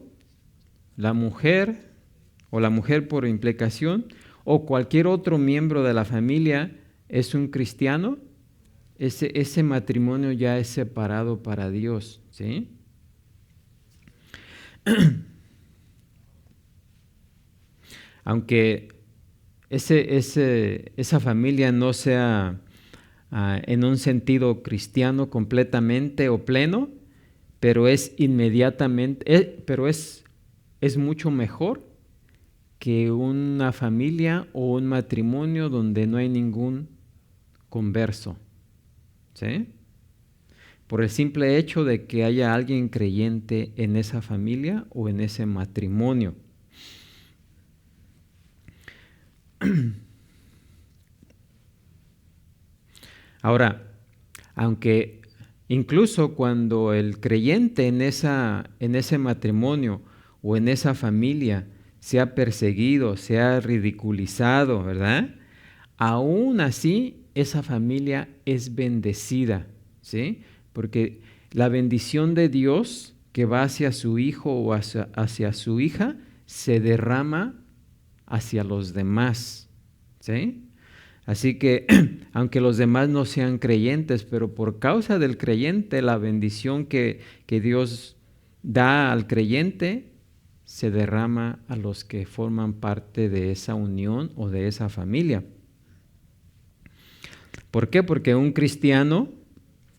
la mujer o la mujer por implicación o cualquier otro miembro de la familia es un cristiano, ese matrimonio ya es separado para Dios, ¿sí? Aunque esa familia no sea en un sentido cristiano completamente o pleno, pero es inmediatamente, es mucho mejor que una familia o un matrimonio donde no hay ningún converso, ¿sí? Por el simple hecho de que haya alguien creyente en esa familia o en ese matrimonio. Ahora, aunque incluso cuando el creyente en ese matrimonio o en esa familia sea perseguido, sea ridiculizado, ¿verdad? Aún así, esa familia es bendecida, ¿sí? Porque la bendición de Dios que va hacia su hijo o hacia su hija se derrama hacia los demás, ¿sí? Así que, aunque los demás no sean creyentes, pero por causa del creyente, la bendición que Dios da al creyente se derrama a los que forman parte de esa unión o de esa familia. ¿Por qué? Porque un cristiano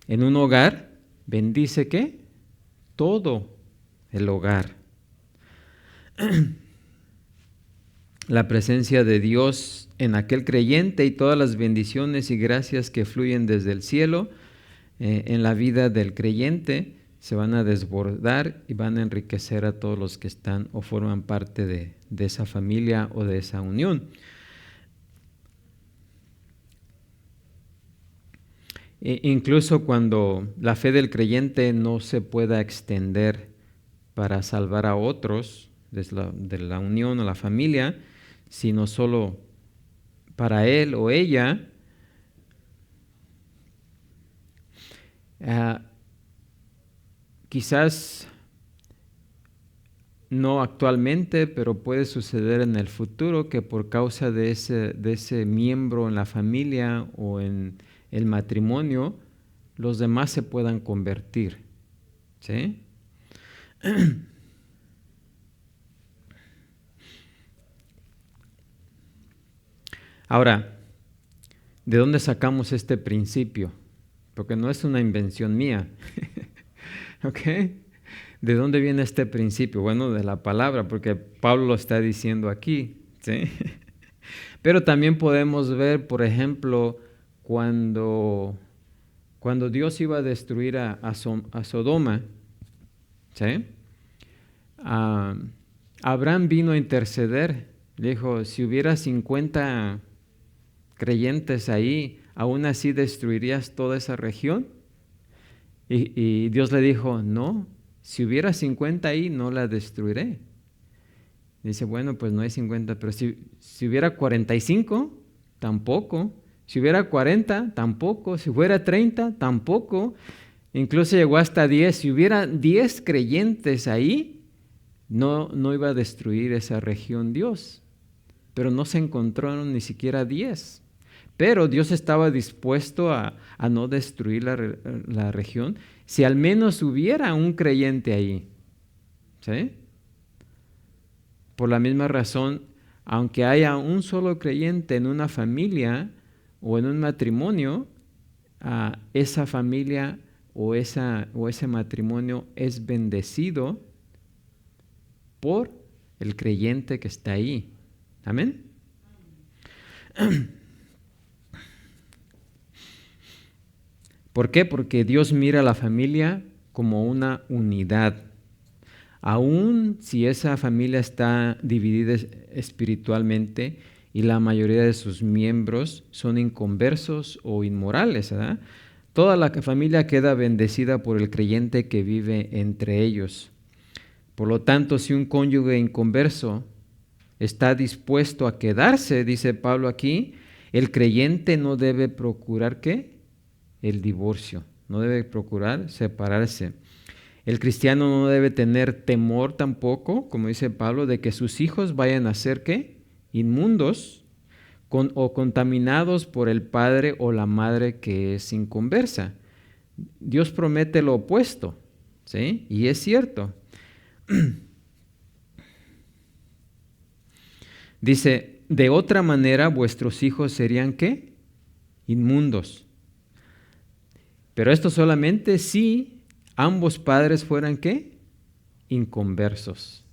en un hogar bendice ¿qué? Todo el hogar. La presencia de Dios en aquel creyente y todas las bendiciones y gracias que fluyen desde el cielo en la vida del creyente se van a desbordar y van a enriquecer a todos los que están o forman parte de esa familia o de esa unión. Incluso cuando la fe del creyente no se pueda extender para salvar a otros de la unión o la familia, sino solo para él o ella, quizás no actualmente, pero puede suceder en el futuro que por causa de ese miembro en la familia o en el matrimonio, los demás se puedan convertir, ¿sí? Ahora, ¿de dónde sacamos este principio? Porque no es una invención mía, ¿ok? ¿De dónde viene este principio? Bueno, de la palabra, porque Pablo lo está diciendo aquí, ¿sí? Pero también podemos ver, por ejemplo, cuando Dios iba a destruir a Sodoma, ¿sí? Abraham vino a interceder, le dijo, si hubiera 50 creyentes ahí, ¿aún así destruirías toda esa región? Y Dios le dijo, no, si hubiera 50 ahí, no la destruiré. Dice, bueno, pues no hay 50, pero si hubiera 45, tampoco. Si hubiera 40, tampoco. Si fuera 30, tampoco. Incluso llegó hasta 10. Si hubiera 10 creyentes ahí, no iba a destruir esa región Dios. Pero no se encontraron ni siquiera 10. Pero Dios estaba dispuesto a no destruir la región si al menos hubiera un creyente ahí. ¿Sí? Por la misma razón, aunque haya un solo creyente en una familia o en un matrimonio, esa familia o ese matrimonio es bendecido por el creyente que está ahí. ¿Amén? ¿Por qué? Porque Dios mira a la familia como una unidad. Aún si esa familia está dividida espiritualmente y la mayoría de sus miembros son inconversos o inmorales, ¿verdad? Toda la familia queda bendecida por el creyente que vive entre ellos. Por lo tanto, si un cónyuge inconverso está dispuesto a quedarse, dice Pablo aquí, el creyente no debe procurar ¿qué? El divorcio, no debe procurar separarse. El cristiano no debe tener temor tampoco, como dice Pablo, de que sus hijos vayan a ser ¿qué? Inmundos o contaminados por el padre o la madre que es inconversa. Dios promete lo opuesto, ¿sí? Y es cierto. Dice, de otra manera vuestros hijos serían ¿qué? Inmundos. Pero esto solamente si ambos padres fueran ¿qué? Inconversos.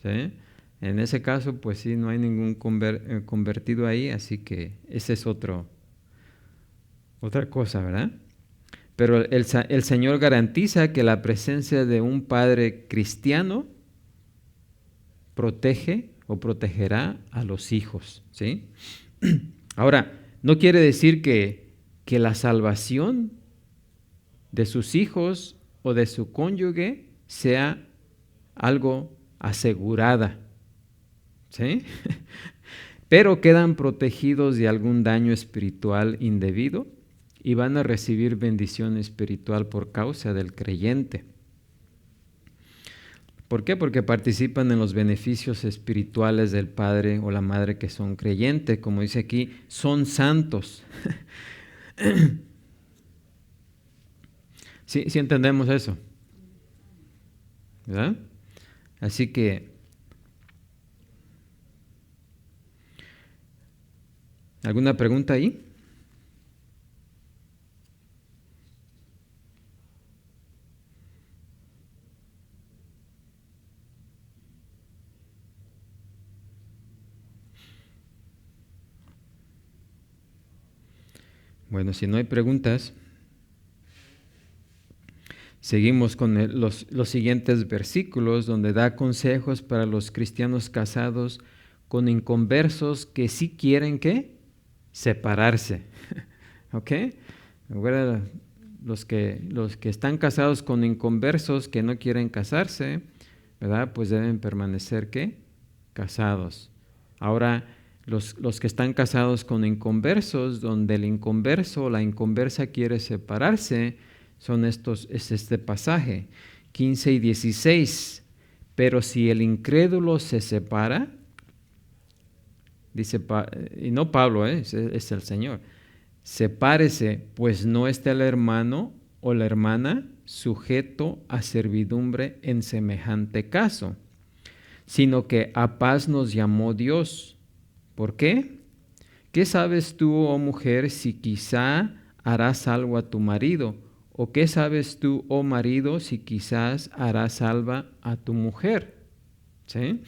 ¿Sí? En ese caso, pues sí, no hay ningún convertido ahí, así que ese es otra cosa, ¿verdad? Pero el Señor garantiza que la presencia de un padre cristiano protege o protegerá a los hijos, ¿sí? Ahora, no quiere decir que la salvación de sus hijos o de su cónyuge sea algo asegurada, ¿sí? Pero quedan protegidos de algún daño espiritual indebido y van a recibir bendición espiritual por causa del creyente. ¿Por qué? Porque participan en los beneficios espirituales del padre o la madre que son creyentes. Como dice aquí, son santos. Sí entendemos eso, ¿verdad? Así que, ¿alguna pregunta ahí? Bueno, si no hay preguntas, seguimos con los siguientes versículos donde da consejos para los cristianos casados con inconversos que sí quieren ¿qué? Separarse. ¿Ok? Ahora, los que están casados con inconversos que no quieren casarse, ¿verdad? Pues deben permanecer ¿qué? Casados. Ahora, los que están casados con inconversos, donde el inconverso o la inconversa quiere separarse, es este pasaje, 15 y 16. Pero si el incrédulo se separa, dice, y no Pablo, es el Señor, sepárese, pues no está el hermano o la hermana sujeto a servidumbre en semejante caso, sino que a paz nos llamó Dios. ¿Por qué? ¿Qué sabes tú, oh mujer, si quizá harás salvo a tu marido? ¿O qué sabes tú, oh marido, si quizás harás salva a tu mujer? ¿Sí?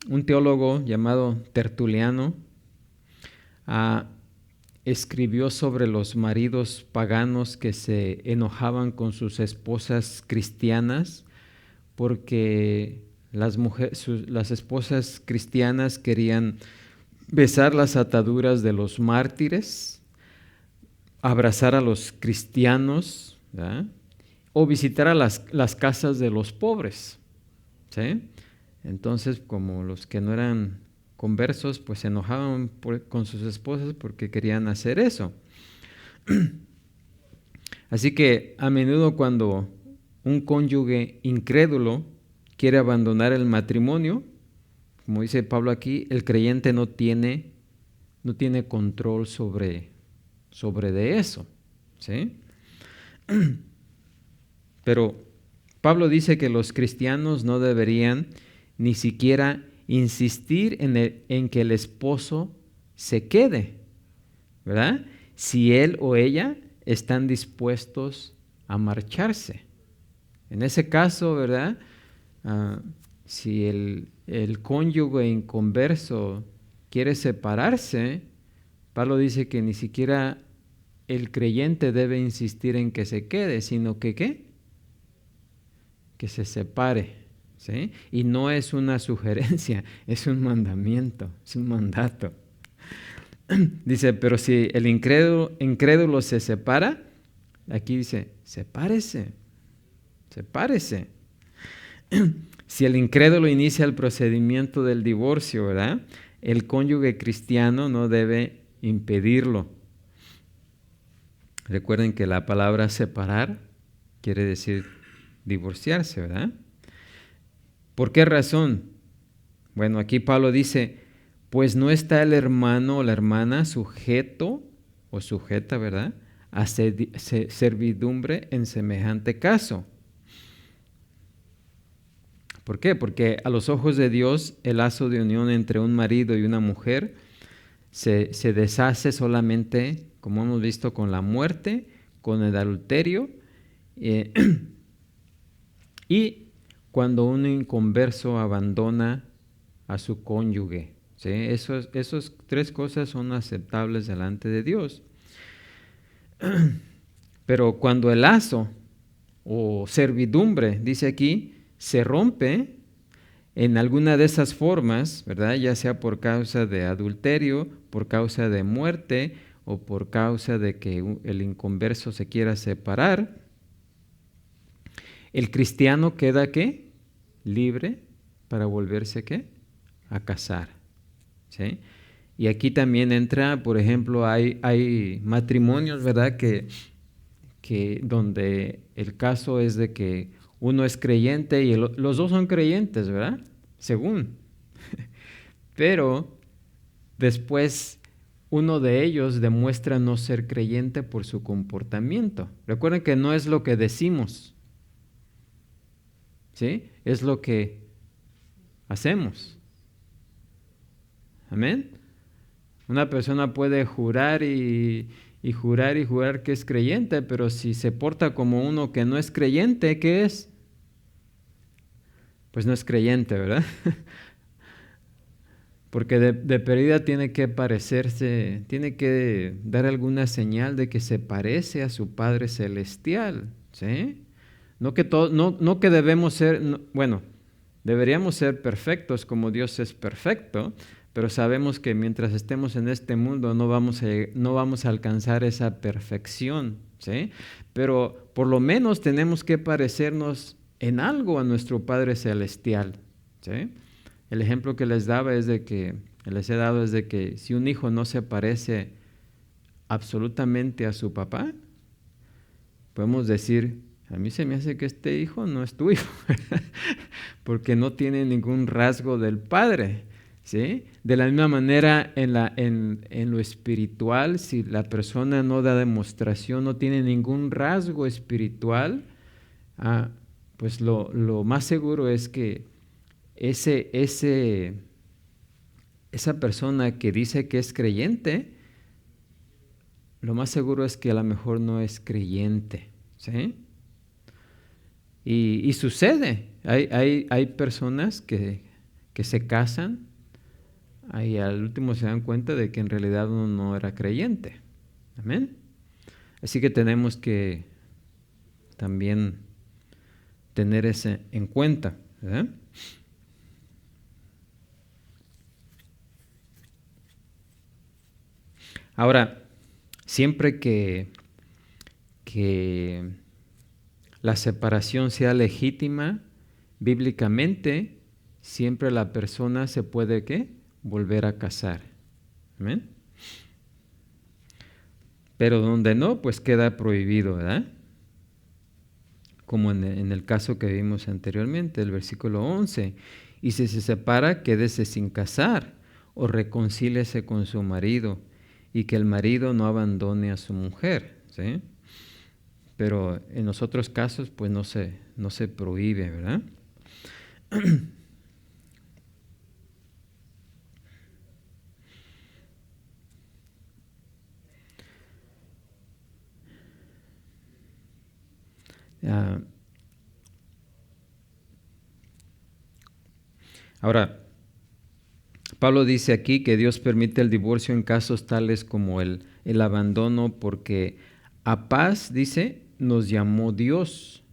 Un teólogo llamado Tertuliano escribió sobre los maridos paganos que se enojaban con sus esposas cristianas porque las esposas cristianas querían besar las ataduras de los mártires, abrazar a los cristianos, ¿verdad? O visitar a las casas de los pobres, ¿sí? Entonces, como los que no eran conversos, pues se enojaban con sus esposas porque querían hacer eso. Así que a menudo cuando un cónyuge incrédulo quiere abandonar el matrimonio, como dice Pablo aquí, el creyente no tiene control sobre de eso, ¿sí? Pero Pablo dice que los cristianos no deberían ni siquiera insistir en que el esposo se quede, ¿verdad? Si él o ella están dispuestos a marcharse. En ese caso, ¿verdad? Si el cónyuge inconverso quiere separarse, Pablo dice que ni siquiera el creyente debe insistir en que se quede, sino que ¿qué? Que se separe, ¿sí? Y no es una sugerencia, es un mandamiento, es un mandato. Dice, pero si el incrédulo se separa, aquí dice, sepárese. Si el incrédulo inicia el procedimiento del divorcio, ¿verdad? El cónyuge cristiano no debe impedirlo. Recuerden que la palabra separar quiere decir divorciarse, ¿verdad? ¿Por qué razón? Bueno, aquí Pablo dice, pues no está el hermano o la hermana sujeto o sujeta, ¿verdad?, a servidumbre en semejante caso. ¿Por qué? Porque a los ojos de Dios el lazo de unión entre un marido y una mujer se deshace solamente, como hemos visto, con la muerte, con el adulterio y cuando un inconverso abandona a su cónyuge, ¿sí? Esas tres cosas son aceptables delante de Dios. Pero cuando el lazo o servidumbre, dice aquí, se rompe en alguna de esas formas, ¿verdad? Ya sea por causa de adulterio, por causa de muerte o por causa de que el inconverso se quiera separar, el cristiano queda ¿qué? Libre para volverse ¿qué? A casar, ¿sí? Y aquí también entra, por ejemplo, hay matrimonios, ¿verdad? Que donde el caso es de que uno es creyente y los dos son creyentes, ¿verdad? Según. Pero después uno de ellos demuestra no ser creyente por su comportamiento. Recuerden que no es lo que decimos, ¿sí? Es lo que hacemos. Amén. Una persona puede jurar y jurar que es creyente, pero si se porta como uno que no es creyente, ¿qué es? Pues no es creyente, ¿verdad? Porque de perdida tiene que parecerse, tiene que dar alguna señal de que se parece a su Padre Celestial, ¿sí? No que debemos ser, bueno, deberíamos ser perfectos como Dios es perfecto, pero sabemos que mientras estemos en este mundo no vamos a alcanzar esa perfección, ¿sí? Pero por lo menos tenemos que parecernos en algo a nuestro Padre Celestial, ¿sí? El ejemplo que les he dado es de que si un hijo no se parece absolutamente a su papá, podemos decir, a mí se me hace que este hijo no es tu hijo, porque no tiene ningún rasgo del Padre, ¿sí? De la misma manera, en lo espiritual, si la persona no da demostración, no tiene ningún rasgo espiritual, pues lo más seguro es que esa persona que dice que es creyente, lo más seguro es que a lo mejor no es creyente, ¿sí? Y sucede, hay personas que se casan y al último se dan cuenta de que en realidad uno no era creyente. Amén. Así que tenemos que también tener ese en cuenta, ¿verdad? Ahora, siempre que la separación sea legítima, bíblicamente, siempre la persona se puede, ¿qué?, volver a casar. ¿Amén? Pero donde no, pues queda prohibido, ¿verdad? Como en el caso que vimos anteriormente, el versículo 11. Y si se separa, quédese sin casar o reconcíliese con su marido, y que el marido no abandone a su mujer, ¿sí? Pero en los otros casos, pues no se prohíbe, ¿verdad? Ahora, Pablo dice aquí que Dios permite el divorcio en casos tales como el abandono, porque a paz, dice, nos llamó Dios.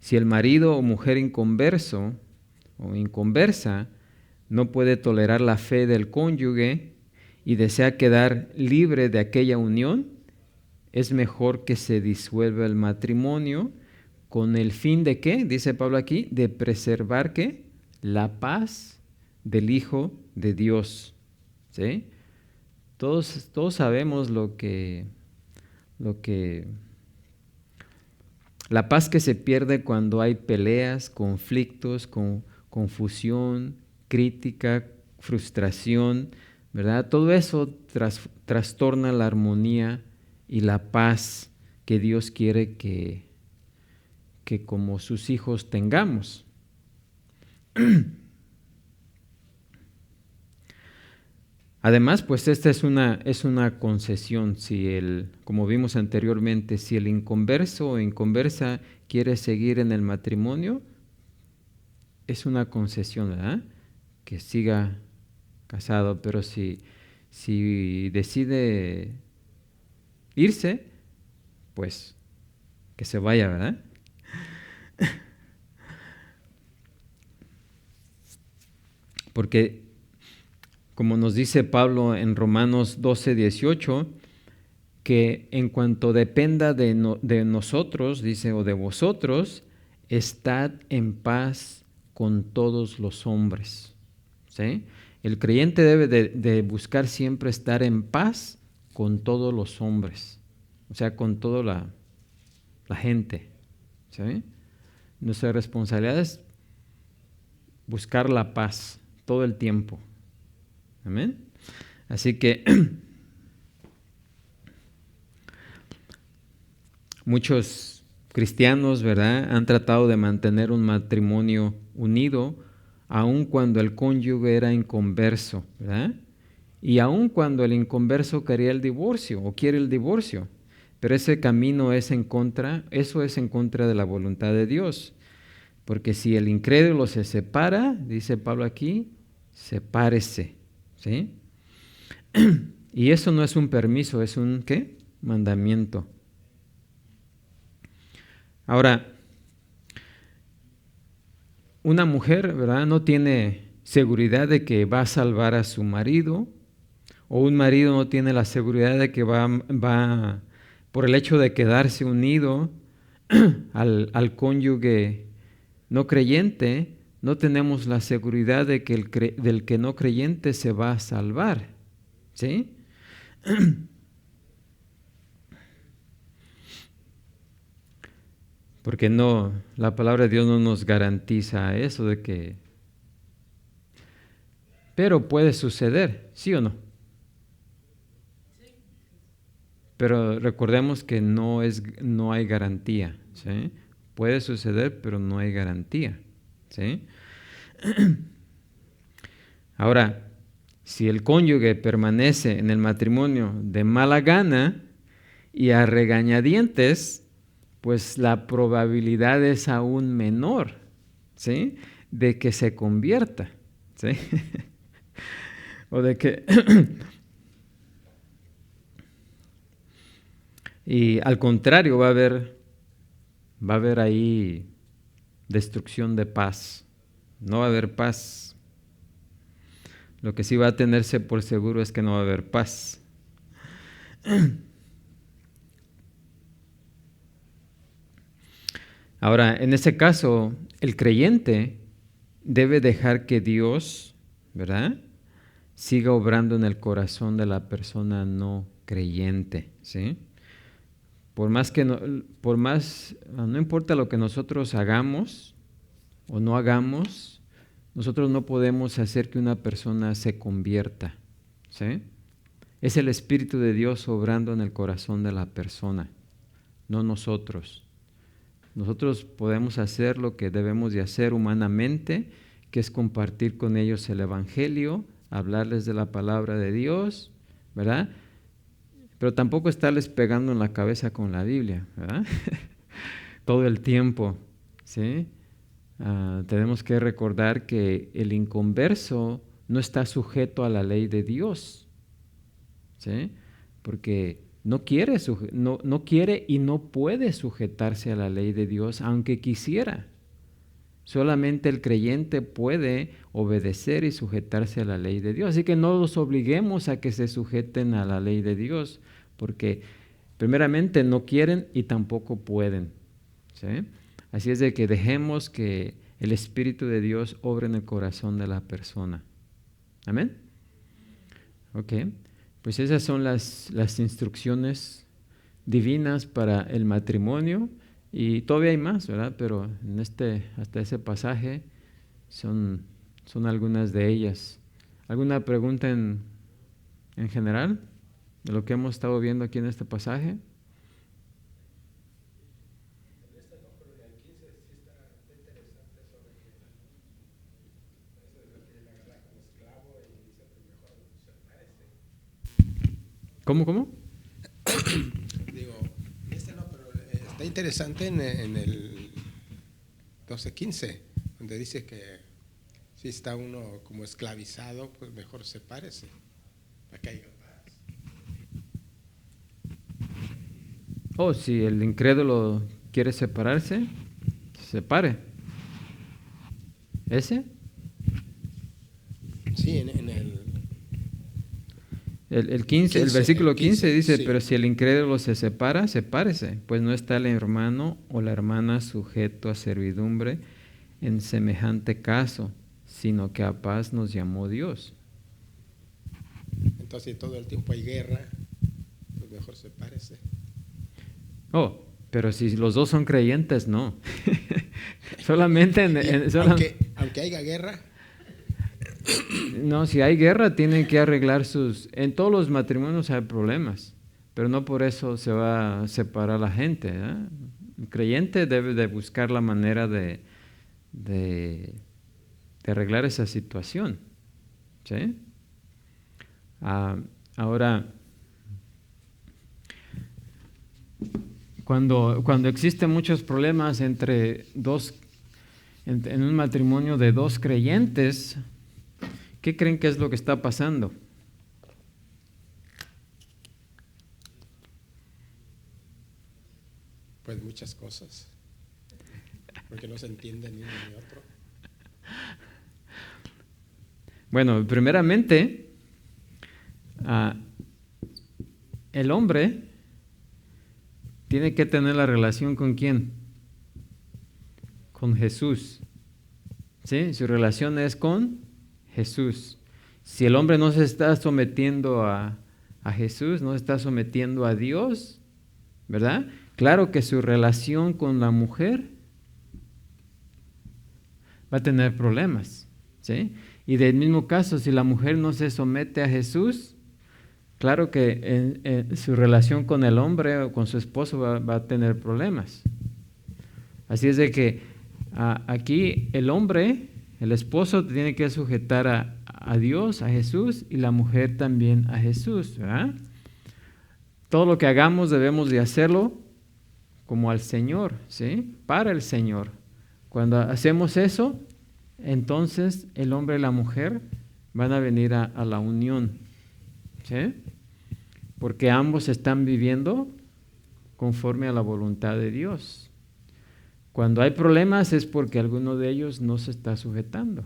Si el marido o mujer inconverso o inconversa no puede tolerar la fe del cónyuge y desea quedar libre de aquella unión, es mejor que se disuelva el matrimonio con el fin de ¿qué? Dice Pablo aquí, de preservar ¿qué? La paz del Hijo de Dios. ¿Sí? Todos sabemos lo que la paz que se pierde cuando hay peleas, conflictos, confusión, crítica, frustración, ¿verdad? Todo eso trastorna la armonía y la paz que Dios quiere que como sus hijos tengamos. Además, pues esta es una concesión. Como vimos anteriormente, si el inconverso o inconversa quiere seguir en el matrimonio, es una concesión, ¿verdad? Que siga casado, pero si decide irse, pues que se vaya, ¿verdad? Porque, como nos dice Pablo en Romanos 12:18, que en cuanto dependa de nosotros, dice, o de vosotros, estad en paz con todos los hombres. ¿Sí? El creyente debe de buscar siempre estar en paz con todos los hombres, o sea, con toda la gente. ¿Sí? Nuestra responsabilidad es buscar la paz todo el tiempo. Amén. Así que muchos cristianos, ¿verdad?, han tratado de mantener un matrimonio unido, aun cuando el cónyuge era inconverso, ¿verdad? Y aun cuando el inconverso quería el divorcio o quiere el divorcio. Pero ese camino es en contra de la voluntad de Dios. Porque si el incrédulo se separa, dice Pablo aquí, sepárese, ¿sí? Y eso no es un permiso, es un ¿qué? Mandamiento. Ahora, una mujer, ¿verdad?, no tiene seguridad de que va a salvar a su marido, o un marido no tiene la seguridad de que va por el hecho de quedarse unido al cónyuge no creyente, no tenemos la seguridad de que del que no creyente se va a salvar. ¿Sí? Porque la palabra de Dios no nos garantiza eso de que... Pero puede suceder, ¿sí o no? Pero recordemos que no hay garantía, ¿sí? Puede suceder, pero no hay garantía, ¿sí? Ahora, si el cónyuge permanece en el matrimonio de mala gana y a regañadientes, pues la probabilidad es aún menor, ¿sí?, de que se convierta, ¿sí? O de que... Y al contrario, va a haber ahí destrucción de paz. No va a haber paz. Lo que sí va a tenerse por seguro es que no va a haber paz. Ahora, en ese caso, el creyente debe dejar que Dios, ¿verdad?, siga obrando en el corazón de la persona no creyente, ¿sí? No importa lo que nosotros hagamos o no hagamos, nosotros no podemos hacer que una persona se convierta, ¿sí? Es el Espíritu de Dios obrando en el corazón de la persona, no nosotros. Nosotros podemos hacer lo que debemos de hacer humanamente, que es compartir con ellos el Evangelio, hablarles de la palabra de Dios, ¿verdad? Pero tampoco estarles pegando en la cabeza con la Biblia, ¿verdad? Todo el tiempo, ¿sí? Tenemos que recordar que el inconverso no está sujeto a la ley de Dios, ¿sí? Porque no quiere y no puede sujetarse a la ley de Dios, aunque quisiera. Solamente el creyente puede obedecer y sujetarse a la ley de Dios. Así que no los obliguemos a que se sujeten a la ley de Dios, porque primeramente no quieren y tampoco pueden, ¿sí? Así es de que dejemos que el Espíritu de Dios obre en el corazón de la persona. ¿Amén? Ok. Pues esas son las instrucciones divinas para el matrimonio, y todavía hay más, ¿verdad? Pero hasta ese pasaje son algunas de ellas. ¿Alguna pregunta en general de lo que hemos estado viendo aquí en este pasaje? ¿Cómo? Digo, no, pero está interesante en el 12:15, donde dice que si está uno como esclavizado, pues mejor sepárese, para que haya paz. Oh, si el incrédulo quiere separarse, separe. ¿Ese? Sí, en el 15, el versículo 15 dice, sí. pero si el incrédulo se separa, sepárese, pues no está el hermano o la hermana sujeto a servidumbre en semejante caso, sino que a paz nos llamó Dios. Entonces, si todo el tiempo hay guerra, pues mejor sepárese. Oh, pero si los dos son creyentes, no. Solamente aunque haya guerra. No, si hay guerra, tienen que arreglar en todos los matrimonios hay problemas, pero no por eso se va a separar la gente, ¿eh? El creyente debe de buscar la manera de arreglar esa situación, ¿sí? Ahora, cuando existen muchos problemas en un matrimonio de dos creyentes, ¿qué creen que es lo que está pasando? Pues muchas cosas, porque no se entiende ni uno ni otro. Bueno, primeramente, el hombre tiene que tener la relación ¿con quién? Con Jesús, ¿sí? Su relación es con Jesús. Si el hombre no se está sometiendo a Jesús, no se está sometiendo a Dios, ¿verdad? Claro que su relación con la mujer va a tener problemas, ¿sí? Y del mismo caso, si la mujer no se somete a Jesús, claro que en su relación con el hombre o con su esposo va a tener problemas. Así es de que aquí el hombre, el esposo, tiene que sujetar a Dios, a Jesús, y la mujer también a Jesús, ¿verdad? Todo lo que hagamos debemos de hacerlo como al Señor, ¿sí? Para el Señor. Cuando hacemos eso, entonces el hombre y la mujer van a venir a la unión, ¿sí? Porque ambos están viviendo conforme a la voluntad de Dios. Cuando hay problemas es porque alguno de ellos no se está sujetando,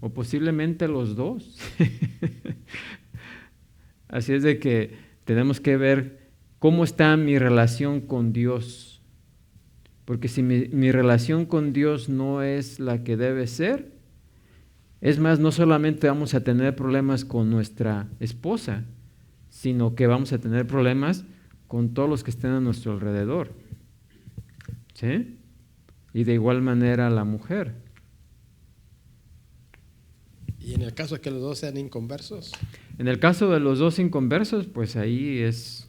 o posiblemente los dos. Así es de que tenemos que ver cómo está mi relación con Dios. Porque si mi relación con Dios no es la que debe ser, es más, no solamente vamos a tener problemas con nuestra esposa, sino que vamos a tener problemas con todos los que estén a nuestro alrededor. ¿Sí? Y de igual manera la mujer. Y en el caso de que los dos sean inconversos. En el caso de los dos inconversos, pues ahí es...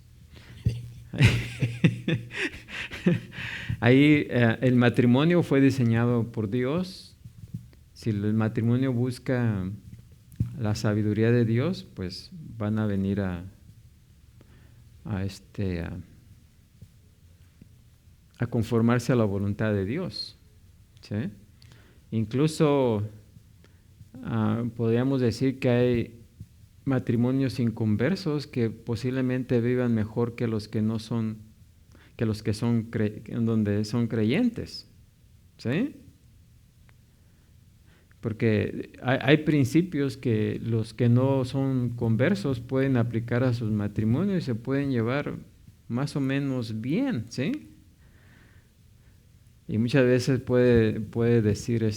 ahí el matrimonio fue diseñado por Dios. Si el matrimonio busca la sabiduría de Dios, pues van a venir a conformarse a la voluntad de Dios. ¿Sí? Incluso podríamos decir que hay matrimonios inconversos que posiblemente vivan mejor que los que no son, que los que son donde son creyentes. ¿Sí? Porque hay principios que los que no son conversos pueden aplicar a sus matrimonios y se pueden llevar más o menos bien, ¿sí? Y muchas veces puede decir,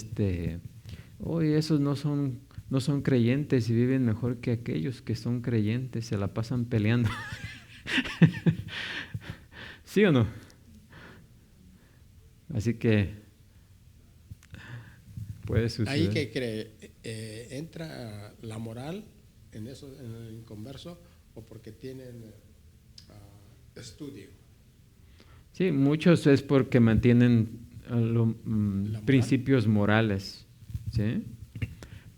oye, esos no son creyentes y viven mejor que aquellos que son creyentes, se la pasan peleando. ¿Sí o no? Así que puede suceder. Ahí que entra la moral en eso, en el inconverso, o porque tienen estudio. Sí, muchos es porque mantienen principios morales, ¿sí?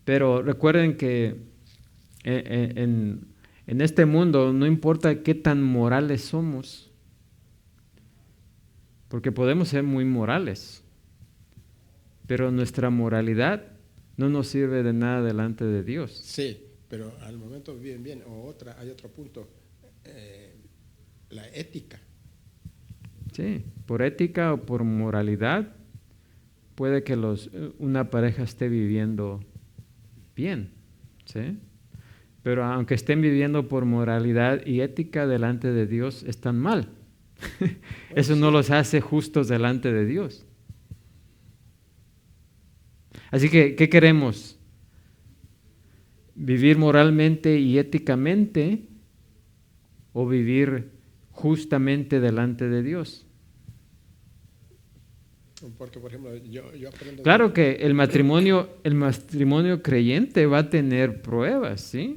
Pero recuerden que en este mundo no importa qué tan morales somos, porque podemos ser muy morales, pero nuestra moralidad no nos sirve de nada delante de Dios. Sí, pero al momento viven bien. Hay otro punto, la ética. Sí, por ética o por moralidad puede que una pareja esté viviendo bien, ¿sí? Pero aunque estén viviendo por moralidad y ética delante de Dios, están mal. Eso no los hace justos delante de Dios. Así que, ¿qué queremos? ¿Vivir moralmente y éticamente o vivir justamente delante de Dios? Porque, por ejemplo, yo aprendo... Claro que el matrimonio creyente va a tener pruebas, ¿sí?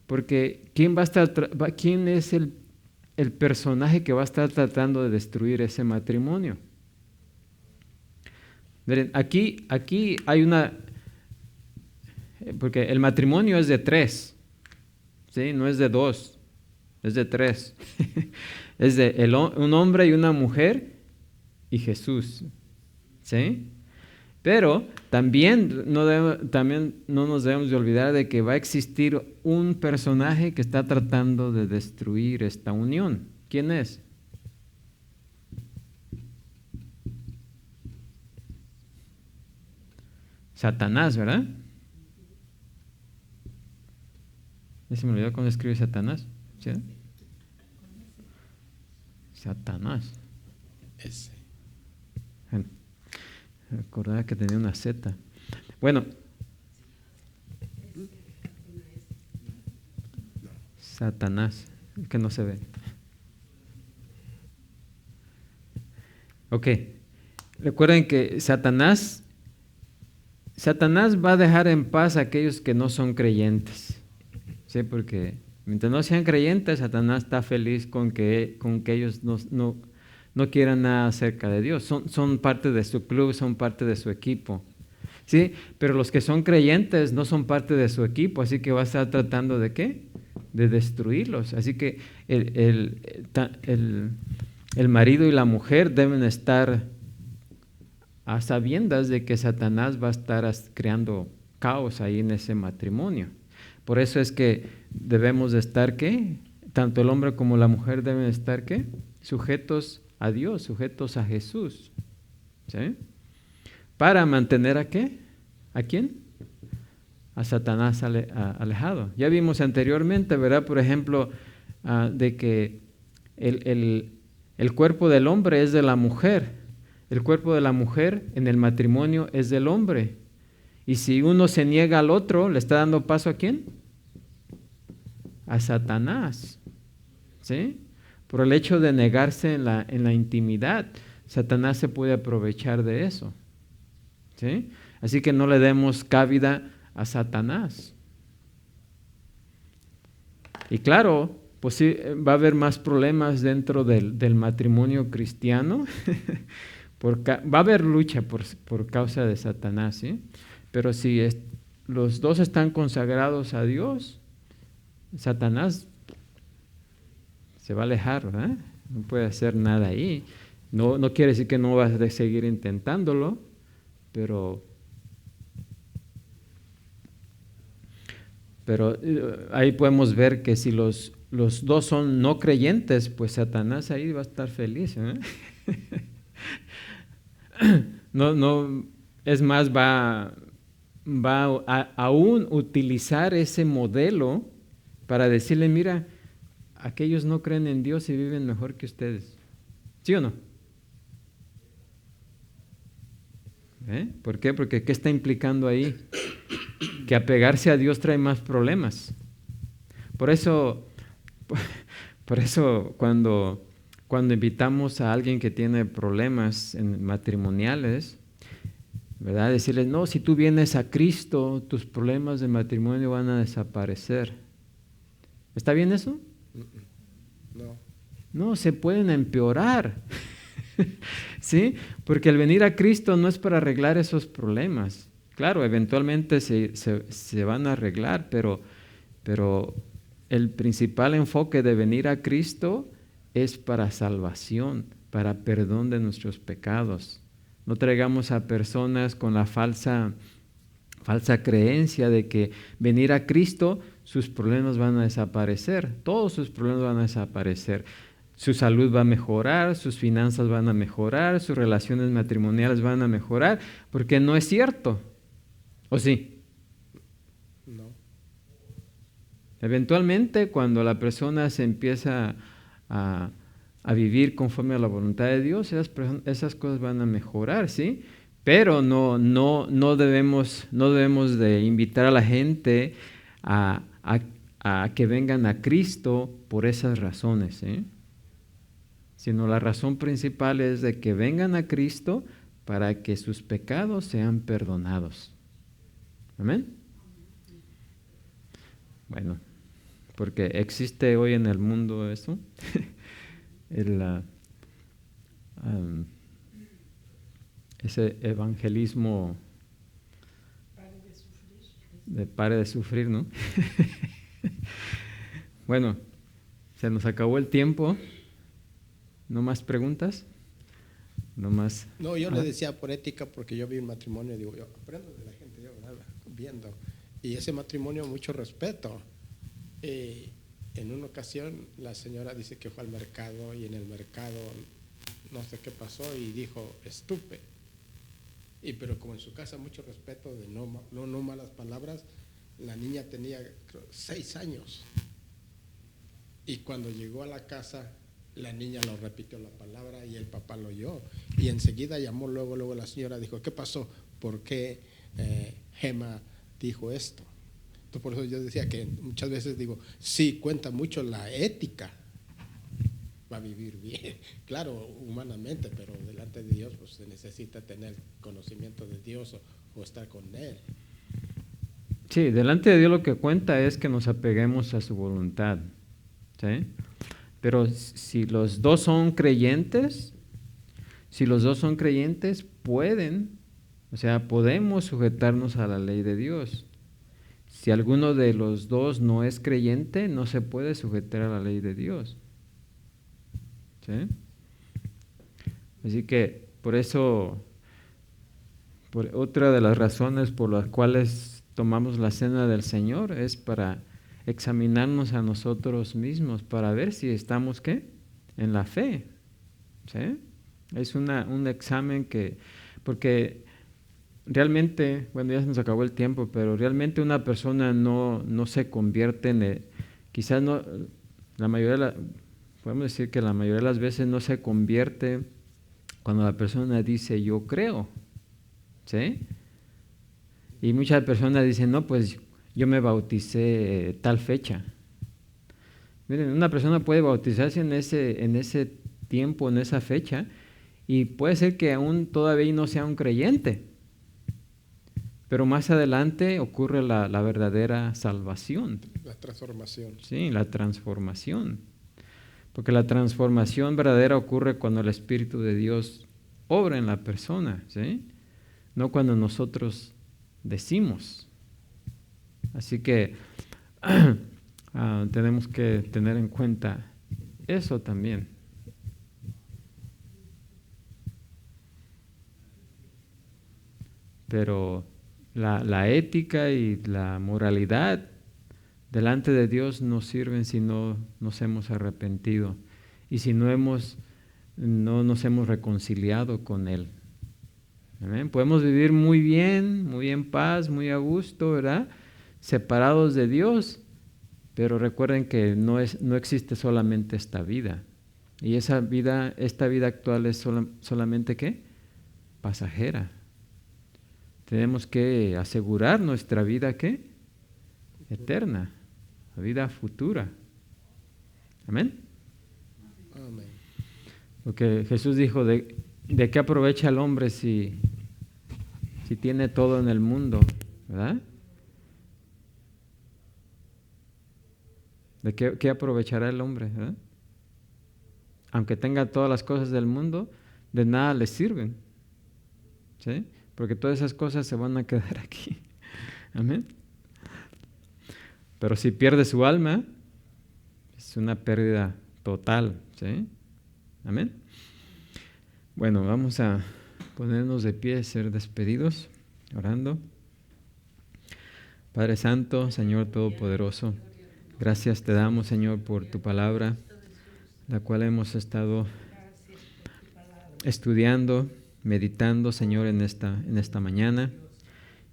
Porque ¿quién es el personaje que va a estar tratando de destruir ese matrimonio? Miren, aquí hay porque el matrimonio es de 3, ¿sí? No es de 2, es de 3. Es de un hombre y una mujer y Jesús, ¿sí? Pero también no nos debemos de olvidar de que va a existir un personaje que está tratando de destruir esta unión. ¿Quién es? Satanás, ¿verdad? ¿Ya se me olvidó cómo escribe Satanás? ¿Sí? Satanás. Ese. Recordaba que tenía una Z. Bueno. Satanás, que no se ve. Ok. Recuerden que Satanás va a dejar en paz a aquellos que no son creyentes. ¿Sí? Porque mientras no sean creyentes, Satanás está feliz con que ellos no quieran nada acerca de Dios. Son parte de su club, son parte de su equipo. ¿Sí? Pero los que son creyentes no son parte de su equipo, así que va a estar tratando ¿de qué? De destruirlos. Así que el marido y la mujer deben estar a sabiendas de que Satanás va a estar creando caos ahí en ese matrimonio. Por eso es que debemos de estar, ¿qué? Tanto el hombre como la mujer deben estar, ¿qué? Sujetos a Dios, sujetos a Jesús. ¿Sí? Para mantener ¿a qué? ¿A quién? A Satanás alejado. Ya vimos anteriormente, ¿verdad? Por ejemplo, de que el cuerpo del hombre es de la mujer, el cuerpo de la mujer en el matrimonio es del hombre. Y si uno se niega al otro, ¿le está dando paso a quién? A Satanás, ¿sí? Por el hecho de negarse en la intimidad, Satanás se puede aprovechar de eso, ¿sí? Así que no le demos cabida a Satanás. Y claro, pues sí, va a haber más problemas dentro del matrimonio cristiano. Va a haber lucha por causa de Satanás, ¿sí? Pero si los dos están consagrados a Dios, Satanás se va a alejar, ¿verdad? No puede hacer nada ahí. No quiere decir que no vas a seguir intentándolo, pero ahí podemos ver que si los dos son no creyentes, pues Satanás ahí va a estar feliz, ¿eh? Es más, va a aún utilizar ese modelo para decirle, mira, aquellos no creen en Dios y viven mejor que ustedes. ¿Sí o no? ¿Por qué? Porque ¿qué está implicando ahí? Que apegarse a Dios trae más problemas. Por eso cuando invitamos a alguien que tiene problemas matrimoniales, ¿verdad? Decirles, no, si tú vienes a Cristo, tus problemas de matrimonio van a desaparecer. ¿Está bien eso? No. No, se pueden empeorar. ¿Sí? Porque el venir a Cristo no es para arreglar esos problemas. Claro, eventualmente se van a arreglar, pero el principal enfoque de venir a Cristo es para salvación, para perdón de nuestros pecados. No traigamos a personas con la falsa creencia de que venir a Cristo, sus problemas van a desaparecer, todos sus problemas van a desaparecer. Su salud va a mejorar, sus finanzas van a mejorar, sus relaciones matrimoniales van a mejorar, porque no es cierto. ¿O sí? No. Eventualmente, cuando la persona se empieza a vivir conforme a la voluntad de Dios, esas cosas van a mejorar, ¿sí? Pero no debemos de invitar a la gente a que vengan a Cristo por esas razones, ¿sí? Sino la razón principal es de que vengan a Cristo para que sus pecados sean perdonados. ¿Amén? Bueno, porque existe hoy en el mundo eso, ese evangelismo de pare de sufrir, ¿no? Bueno, se nos acabó el tiempo. ¿No más preguntas? ¿No más? No, yo le decía por ética, porque yo vi un matrimonio, digo, yo aprendo de la gente, yo viendo. Y ese matrimonio, mucho respeto. En una ocasión, la señora dice que fue al mercado y en el mercado no sé qué pasó y dijo, estupe. Pero como en su casa mucho respeto de no malas palabras, la niña tenía 6 años. Y cuando llegó a la casa, la niña lo repitió la palabra y el papá lo oyó. Y enseguida llamó luego la señora, dijo, ¿qué pasó? ¿Por qué Gema dijo esto? Entonces, por eso yo decía que muchas veces digo, sí, cuenta mucho la ética para vivir bien. Claro, humanamente, pero delante de Dios pues se necesita tener conocimiento de Dios o estar con Él. Sí, delante de Dios lo que cuenta es que nos apeguemos a su voluntad, ¿sí? Pero si los dos son creyentes, podemos sujetarnos a la ley de Dios. Si alguno de los dos no es creyente, no se puede sujetar a la ley de Dios. ¿Sí? Así que otra de las razones por las cuales tomamos la cena del Señor es para examinarnos a nosotros mismos, para ver si estamos, ¿qué? En la fe. ¿Sí? Es un examen porque realmente, bueno, ya se nos acabó el tiempo, pero realmente una persona no se convierte quizás no, podemos decir que la mayoría de las veces no se convierte cuando la persona dice yo creo, ¿sí? Y muchas personas dicen, no, pues yo me bauticé tal fecha. Miren, una persona puede bautizarse en ese tiempo, en esa fecha, y puede ser que aún todavía no sea un creyente, pero más adelante ocurre la verdadera salvación. La transformación. Sí, la transformación. Porque la transformación verdadera ocurre cuando el Espíritu de Dios obra en la persona, ¿sí? No cuando nosotros decimos. Así que tenemos que tener en cuenta eso también. Pero la ética y la moralidad delante de Dios no sirven si no nos hemos arrepentido y si no nos hemos reconciliado con Él. ¿Amén? Podemos vivir muy bien, muy en paz, muy a gusto, ¿verdad? Separados de Dios, pero recuerden que no existe solamente esta vida. Y esta vida actual es solamente ¿qué? Pasajera. Tenemos que asegurar nuestra vida ¿qué? Eterna, la vida futura. Amén. Amén. Porque Jesús dijo, ¿de qué aprovecha el hombre si tiene todo en el mundo? ¿Verdad? ¿De qué aprovechará el hombre? ¿Verdad? Aunque tenga todas las cosas del mundo, de nada le sirven. ¿Sí? Porque todas esas cosas se van a quedar aquí. Amén. Pero si pierde su alma, es una pérdida total. ¿Sí? Amén. Bueno, vamos a ponernos de pie, ser despedidos, orando. Padre Santo, Señor Todopoderoso, gracias te damos, Señor, por tu palabra, la cual hemos estado estudiando, meditando, Señor, en esta mañana.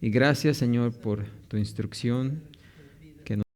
Y gracias, Señor, por tu instrucción